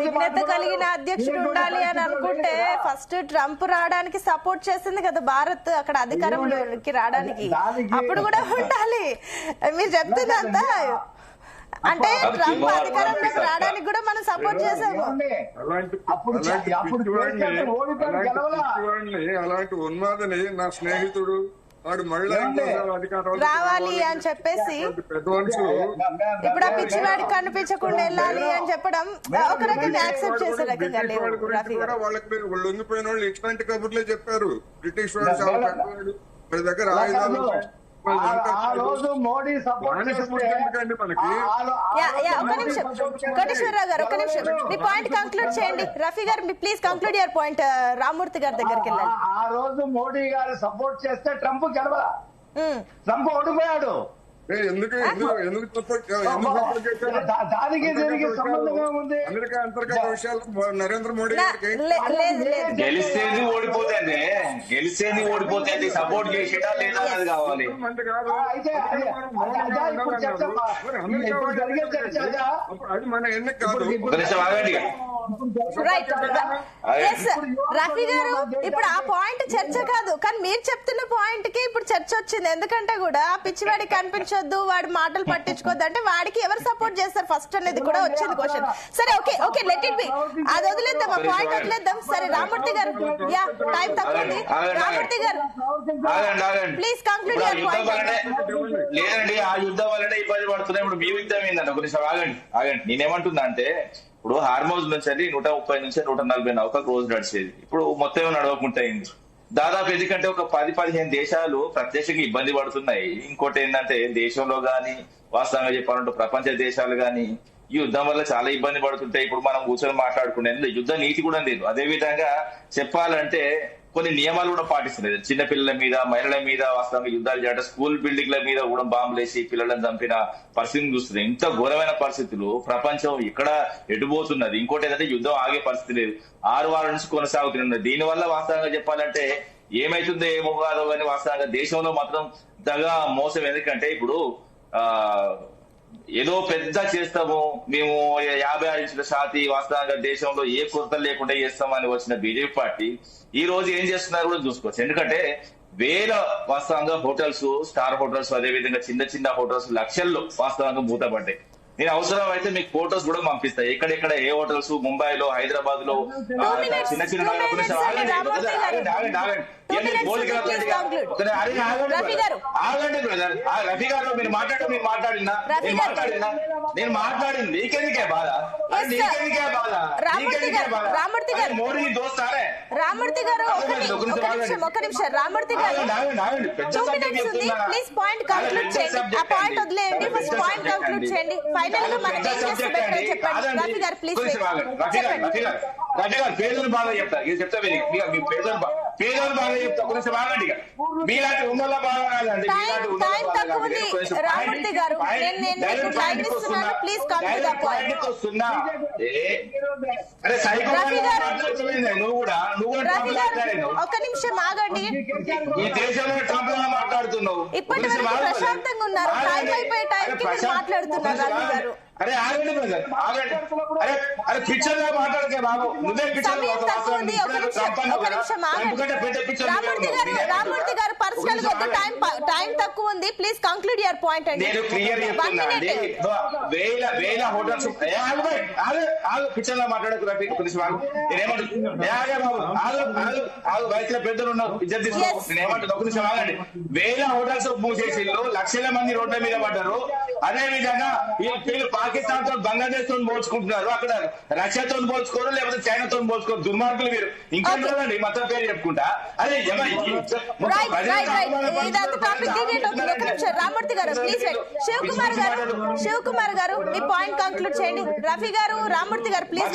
విఘ్నత కలిగిన అధ్యక్షుడు ఉండాలి అని అనుకుంటే ఫస్ట్ ట్రంప్ రావడానికి సపోర్ట్ చేసింది కదా భారత్, అక్కడ అధికారంలోకి రావడానికి. అప్పుడు కూడా ఉండాలి. మీరు చెప్తుంది అంతా అంటే ట్రంప్ అధికారంలోకి రావడానికి కూడా మనం సపోర్ట్ చేసాము. అలాంటి ఉన్మాదని నా స్నేహితుడు వాడు మళ్ళీ రావాలి అని చెప్పేసి ఇప్పుడు ఆ పిచ్చివాడి కనిపించకుండా వెళ్ళాలి అని చెప్పడం ఒక రకంగా యాక్సెప్ట్ చేసే రకంగా లేవు. వాళ్ళకి లొంగిపోయిన వాళ్ళు ఇట్లాంటి కబుర్లే చెప్పారు. బ్రిటిష్ వాడు చాలా పెద్దవాడు, మన దగ్గర ఆయుధాలు మోడీ సపోర్ట్ కోటేశ్వరరావు గారు ఒక నిమిషం మీ పాయింట్ కంక్లూడ్ చేయండి. రఫీ గారు please conclude your point. Rammurthy గారి దగ్గరికి వెళ్ళాలి. ఆ రోజు మోడీ గారు సపోర్ట్ చేస్తే ట్రంప్ గెలవలా, ట్రంప్ ఓడిపోయాడు. దానికి సంబంధంగా ఉంది. అమెరికా అంతర్గత విషయాలు నరేంద్ర మోడీ గెలిస్తేది ఓడిపోతుంది, గెలిస్తేది ఓడిపోతుంది, సపోర్ట్ చేసేటా లేదా అది కావాలి. అది మన ఎన్నిక కాదు. రఫీ గారు ఇప్పుడు ఆ పాయింట్ చర్చ కాదు, కానీ మీరు చెప్తున్న పాయింట్ కి ఇప్పుడు చర్చ వచ్చింది. ఎందుకంటే కూడా పిచ్చివాడికి కనిపించొద్దు, వాడి మాటలు పట్టించుకోవద్దు అంటే వాడికి ఎవరు సపోర్ట్ చేస్తారు ఫస్ట్ అనేది కూడా వచ్చింది క్వశ్చన్. సరే okay okay let it be, అది వదిలేద్దాం, ఆ పాయింట్ వదిలేద్దాం. సరే రామ్మూర్తి గారు, యా టైం తక్కువ ఉంది. రామ్మూర్తి గారు ప్లీజ్ కంక్లూడ్ యువర్ పాయింట్. లేదండి, ఆ యుద్ధం వల్లనే ఇబ్బంది పడుతున్నాయి. ఇప్పుడు మీ యుద్ధం ఏంటంటే ఒక నిమిషం ఆగండి. నేనేమంటున్నా అంటే ఇప్పుడు హార్మోజ్ నుంచి 130 నుంచి 140 నౌకలు రోజు నడిచేది, ఇప్పుడు మొత్తం నడవకుండా అయింది. దాదాపు ఎందుకంటే ఒక 10-15 దేశాలు ప్రత్యక్షంగా ఇబ్బంది పడుతున్నాయి. ఇంకోటి ఏంటంటే దేశంలో గాని వాస్తవంగా చెప్పాలంటే ప్రపంచ దేశాలు గాని ఈ యుద్ధం వల్ల చాలా ఇబ్బంది పడుతుంటాయి. ఇప్పుడు మనం కూర్చొని మాట్లాడుకునే యుద్ధ నీతి కూడా లేదు. అదే విధంగా చెప్పాలంటే కొన్ని నియమాలు కూడా పాటిస్తలేదు. చిన్నపిల్లల మీద, మహిళల మీద వాస్తవంగా యుద్ధాలు చేయడం, స్కూల్ బిల్డింగ్ల మీద కూడా బాంబులేసి పిల్లలను చంపిన పరిస్థితిని చూస్తుంది. ఇంత ఘోరమైన పరిస్థితులు ప్రపంచం ఎక్కడ ఎటుపోతున్నది. ఇంకోటి ఏంటంటే యుద్ధం ఆగే పరిస్థితి లేదు, 6 వారాల నుంచి కొనసాగుతున్నది. దీనివల్ల వాస్తవంగా చెప్పాలంటే ఏమైతుందో ఏమో కాదో కానీ వాస్తవంగా దేశంలో మాత్రం దగా మోసం. ఎందుకంటే ఇప్పుడు ఏదో పెద్ద చేస్తాము మేము 56 ఇంచుల షాతి వాస్తవంగా దేశంలో ఏ కొరత లేకుండా చేస్తామని వచ్చిన బీజేపీ పార్టీ ఈ రోజు ఏం చేస్తున్నారు కూడా చూసుకోవచ్చు. ఎందుకంటే వేల వాస్తవంగా హోటల్స్, స్టార్ హోటల్స్, అదేవిధంగా చిన్న చిన్న హోటల్స్ లక్షల్లో వాస్తవంగా మూతపడ్డాయి. నేను అవసరం అయితే మీకు ఫోటోస్ కూడా పంపిస్తా, ఎక్కడెక్కడ ఏ హోటల్స్ ముంబైలో, హైదరాబాద్ లో చిన్న చిన్న ఆగండి బ్రదర్. రఫీ గారు మీరు మాట్లాడినా నేను మాట్లాడింది నీకెందుకే బాధ? మోడీ దోస్తారే. రామూర్తి గారు ఒక నిమిషం రామూర్తి గారు ప్లీజ్ పాయింట్ కంక్లూడ్ చేయండి. ఆ పాయింట్ వదిలేయండి, ఫస్ట్ పాయింట్ కంక్లూడ్ చేయండి. ఫైనల్ గా మనం ఏం చేస్తే బెటర్ చెప్పండి. రఫీ గారు ప్లీజ్ రఫీ గారు పేదలు బాగా చెప్తారు, ఇది చెప్తా మీ పేదలు బాగా చెప్తా, కొంచెం బాగండి. మీలాంటి ఉన్నోళ్ళ బాగా కాదండి. రామూర్తి గారు please come to the point. అరే సైకో నువ్వు కూడా ఒక నిమిషం ఆగండి. ఈ దేశంలో ట్రంప్ లా మాట్లాడుతున్నావు. ఇప్పటి వరకు ప్రశాంతంగా ఉన్నారు, టైం అయిపోయే టైంకి మీరు మాట్లాడుతున్నారు రఫీ గారు. అరే ఆగండి బ్రదర్ ఆగండి. అరే పిక్చర్ గా మాట్లాడకే బాబు, నువ్వే పిక్చర్. రామూర్తి గారు పర్సనల్ గా టైం తక్కువ ఉంది, ప్లీజ్ కంక్లూడ్ యువర్ పాయింట్ అండి. నేను క్లియర్ చెప్తున్నా అండి. వేల హోటల్స్ పిక్చర్ లా మాట్లాడకు రఫీ, కొంచెం ఆగు. వయసులో పెద్దలు ఉన్నారు, ఇద్దరు తీసుకో. నేనేమంటున్నా ఒక నిమిషం ఆగండి. వేల హోటల్స్ మూసేసి లక్షల మంది రోడ్ల మీద పడ్డారు. అదే విధంగా వీళ్ళు పాకిస్తాన్ తో, బంగ్లాదేశ్ తో పోల్చుకుంటున్నారు, అక్కడ రష్యాతో పోల్చుకోరు, లేకపోతే చైనాతో పోల్చుకోరు. దుర్మార్గులు మీరు. ఇంకేంటండి మొత్తం పేరు చెప్పుకుంటా. అదే రామూర్తి గారు ప్లీజ్. శివ్ కుమార్ గారు మీ పాయింట్ కంక్లూడ్ చేయండి. రఫీ గారు, రామూర్తి గారు ప్లీజ్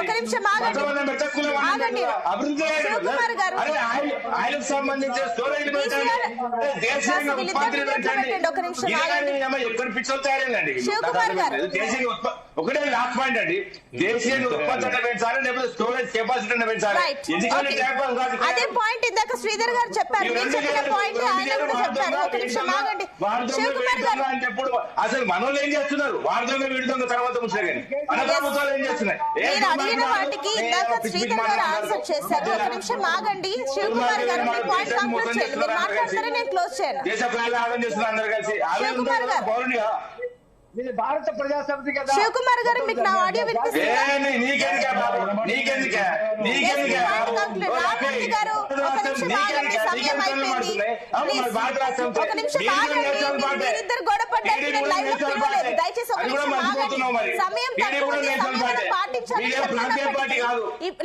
ఒక నిమిషం ఆగండి. శివ్ కుమార్ గారు ఆయనకు సంబంధించిన స్టోరేజ్ ఒక నిమిషం ఆగండి. ఎక్కడ పిక్చర్ తయారైందండి. శివ్ కుమార్ గారు ఒకటే లాస్ట్ పాయింట్ అండి, దేశీయంగా ఉత్పత్తి అంటే పెంచాలి, లేకపోతే స్టోరేజ్ కెపాసిటీ అంటే పెంచాలి. అదే పాయింట్ ఇందాక శ్రీధర్ గారు చెప్పారు, మీరు చెప్పిన పాయింట్ ఆయన కూడా చెప్పారు. ఒక నిమిషం ఆగండి. శివ్ కుమార్ గారు అసలు మనోళ్ళు ఏం చేస్తున్నారు? వారి దొంగ వీడి దొంగ తర్వాత ముచ్చట కానీ మన ప్రభుత్వాలు ఏం చేస్తున్నాయి? మీరు అడిగిన వాటికి ఇందాక శ్రీధర్ గారు ఆన్సర్ చేశారు. ఒక నిమిషం ఆగండి. శివ్ కుమార్ గారు మీ పాయింట్ కంక్లూడ్ చేయండి. మీరు మాట్లాడతారే నేను క్లోజ్ చేయను. దేశ ప్రజలు ఆగం చేస్తున్నారు అందరు కలిసి. శివ్ కుమార్ గారు భారత ప్రజాసమితి కదా. శివ్ కుమార్ గారు మీకు నా ఆడియో వినిపిస్తుంది. రామూర్తి గారు ఒక నిమిషం ఆగండి, సమయం అయిపోయింది. ఒక నిమిషం ఆగండి. మీరిద్దరు గొడవ పడ్డానికి నేను లైవ్ లో పిలవలేదు. దయచేసి ఒక నిమిషం ఆగండి. సమయం పాటించాలి.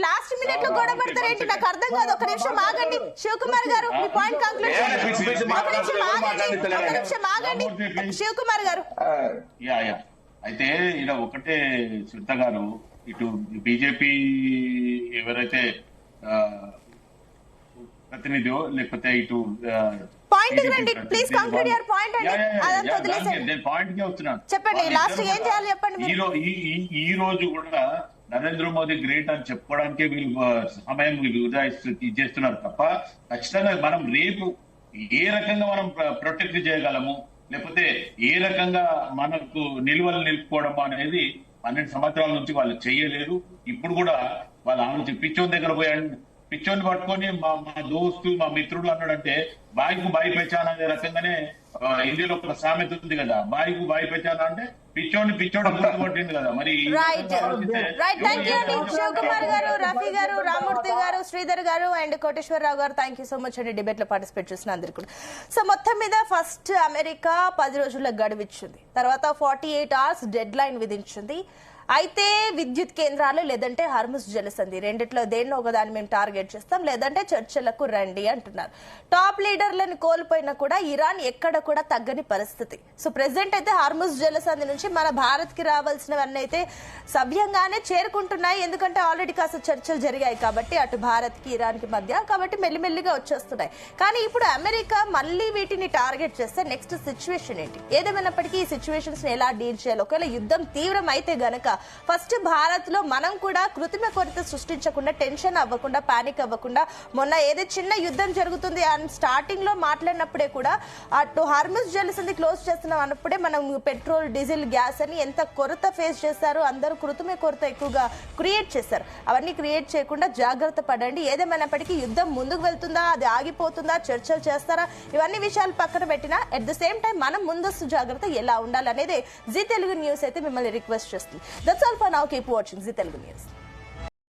లాస్ట్ మినిట్ లో గొడవ పడతారేంటి నాకు అర్థం కాదు. ఒక నిమిషం ఆగండి. శివ్ కుమార్ గారు మీ పాయింట్ కంక్లూడ్ చేయండి. ఒక నిమిషం ఆగండి. శివ్ కుమార్ గారు అయితే ఇలా ఒకటే శ్వేత గారు, ఇటు బీజేపీ ఎవరైతే ప్రతినిధో లేకపోతే ఇటు పాయింట్ రండి ప్లీజ్ కంక్లూడ్ యువర్ పాయింట్ అండి. అదంతా వదిలేయండి. నేను పాయింట్ కి వస్తున్నాను. చెప్పండి లాస్ట్ ఏం చేయాలి చెప్పండి. ఈ రోజు కూడా నరేంద్ర మోదీ గ్రేట్ అని చెప్పుకోవడానికి వీళ్ళు సమయం చేస్తున్నారు తప్ప ఖచ్చితంగా మనం రేపు ఏ రకంగా మనం ప్రొటెక్ట్ చేయగలము, లేకపోతే ఏ రకంగా మనకు నిల్వలు నిలుపుకోవడం అనేది 12 సంవత్సరాల నుంచి వాళ్ళు చెయ్యలేదు. ఇప్పుడు కూడా వాళ్ళు ఆలోచి పిచ్చోని దగ్గర పోయాడు, పిచ్చోని పట్టుకొని మా దోస్తు మా మిత్రుడు అన్నాడంటే బాయికు బాయి పెంచాను అనే రకంగానే హిందీలో ఒక సామెత ఉంది కదా, బాయికు బాయి పెంచాను అంటే పిచ్చోని గుర్తుపట్టింది కదా. మరి శివ్ కుమార్ గారు, రఫీ గారు, రామూర్తి గారు, శ్రీధర్ గారు అండ్ కోటేశ్వరరావు గారు థ్యాంక్ యూ సో మచ్ అండి డిబేట్ లో పార్టిసిపేట్ చేసిన అందరికీ కూడా. సో మొత్తం మీద ఫస్ట్ అమెరికా 10 రోజుల గడువిచ్చింది, తర్వాత 48 hours డెడ్ లైన్ విధించింది. అయితే విద్యుత్ కేంద్రాలు లేదంటే హార్ముజ్ జలసంధి రెండిట్లో దేన్నో ఒకదాన్ని మేము టార్గెట్ చేస్తాం, లేదంటే చర్చలకు రండి అంటున్నారు. టాప్ లీడర్లను కోల్పోయినా కూడా ఇరాన్ ఎక్కడ కూడా తగ్గని పరిస్థితి. సో ప్రెసెంట్ అయితే హార్ముజ్ జలసంధి నుంచి మన భారత్ కి రావాల్సినవన్నీ అయితే సవ్యంగానే చేరుకుంటున్నాయి. ఎందుకంటే ఆల్రెడీ కాస్త చర్చలు జరిగాయి కాబట్టి అటు భారత్ కి ఇరాన్ కి మధ్య, కాబట్టి మెల్లిమెల్లిగా వచ్చేస్తున్నాయి. కానీ ఇప్పుడు అమెరికా మళ్ళీ వీటిని టార్గెట్ చేస్తే నెక్స్ట్ సిచ్యువేషన్ ఏంటి? ఏదేమైనప్పటికీ ఈ సిచ్యువేషన్స్ ని ఎలా డీల్ చేయాలి? ఒకవేళ యుద్ధం తీవ్రం అయితే గనక ఫస్ట్ భారత్ లో మనం కూడా కృత్రిమ కొరత సృష్టించకుండా, టెన్షన్ అవ్వకుండా, పానిక్ అవ్వకుండా, మొన్న ఏదో చిన్న యుద్ధం జరుగుతుంది అని స్టార్టింగ్ స్టార్టింగ్ లో మాట్లాడినప్పుడే కూడా అటు హార్మస్ జలసంధి క్లోజ్ చేస్తున్నాం అన్నప్పుడే మనం పెట్రోల్ డీజిల్ గ్యాస్ అని ఎంత కొరత ఫేస్ చేశారు, అందరూ కృతమే కొరత ఎక్కువగా క్రియేట్ చేశారు. అవన్నీ క్రియేట్ చేయకుండా జాగ్రత్త పడండి. ఏదేమైనప్పటికీ యుద్ధం ముందుకు వెళ్తుందా, అది ఆగిపోతుందా, చర్చలు చేస్తారా, ఇవన్నీ విషయాలు పక్కన పెట్టినా అట్ ద సేమ్ టైం మనం ముందస్తు జాగ్రత్త ఎలా ఉండాలనేదే జీ తెలుగు న్యూస్ అయితే మిమ్మల్ని రిక్వెస్ట్ చేస్తుంది. That's all for now. Keep watching Zee Telugu news.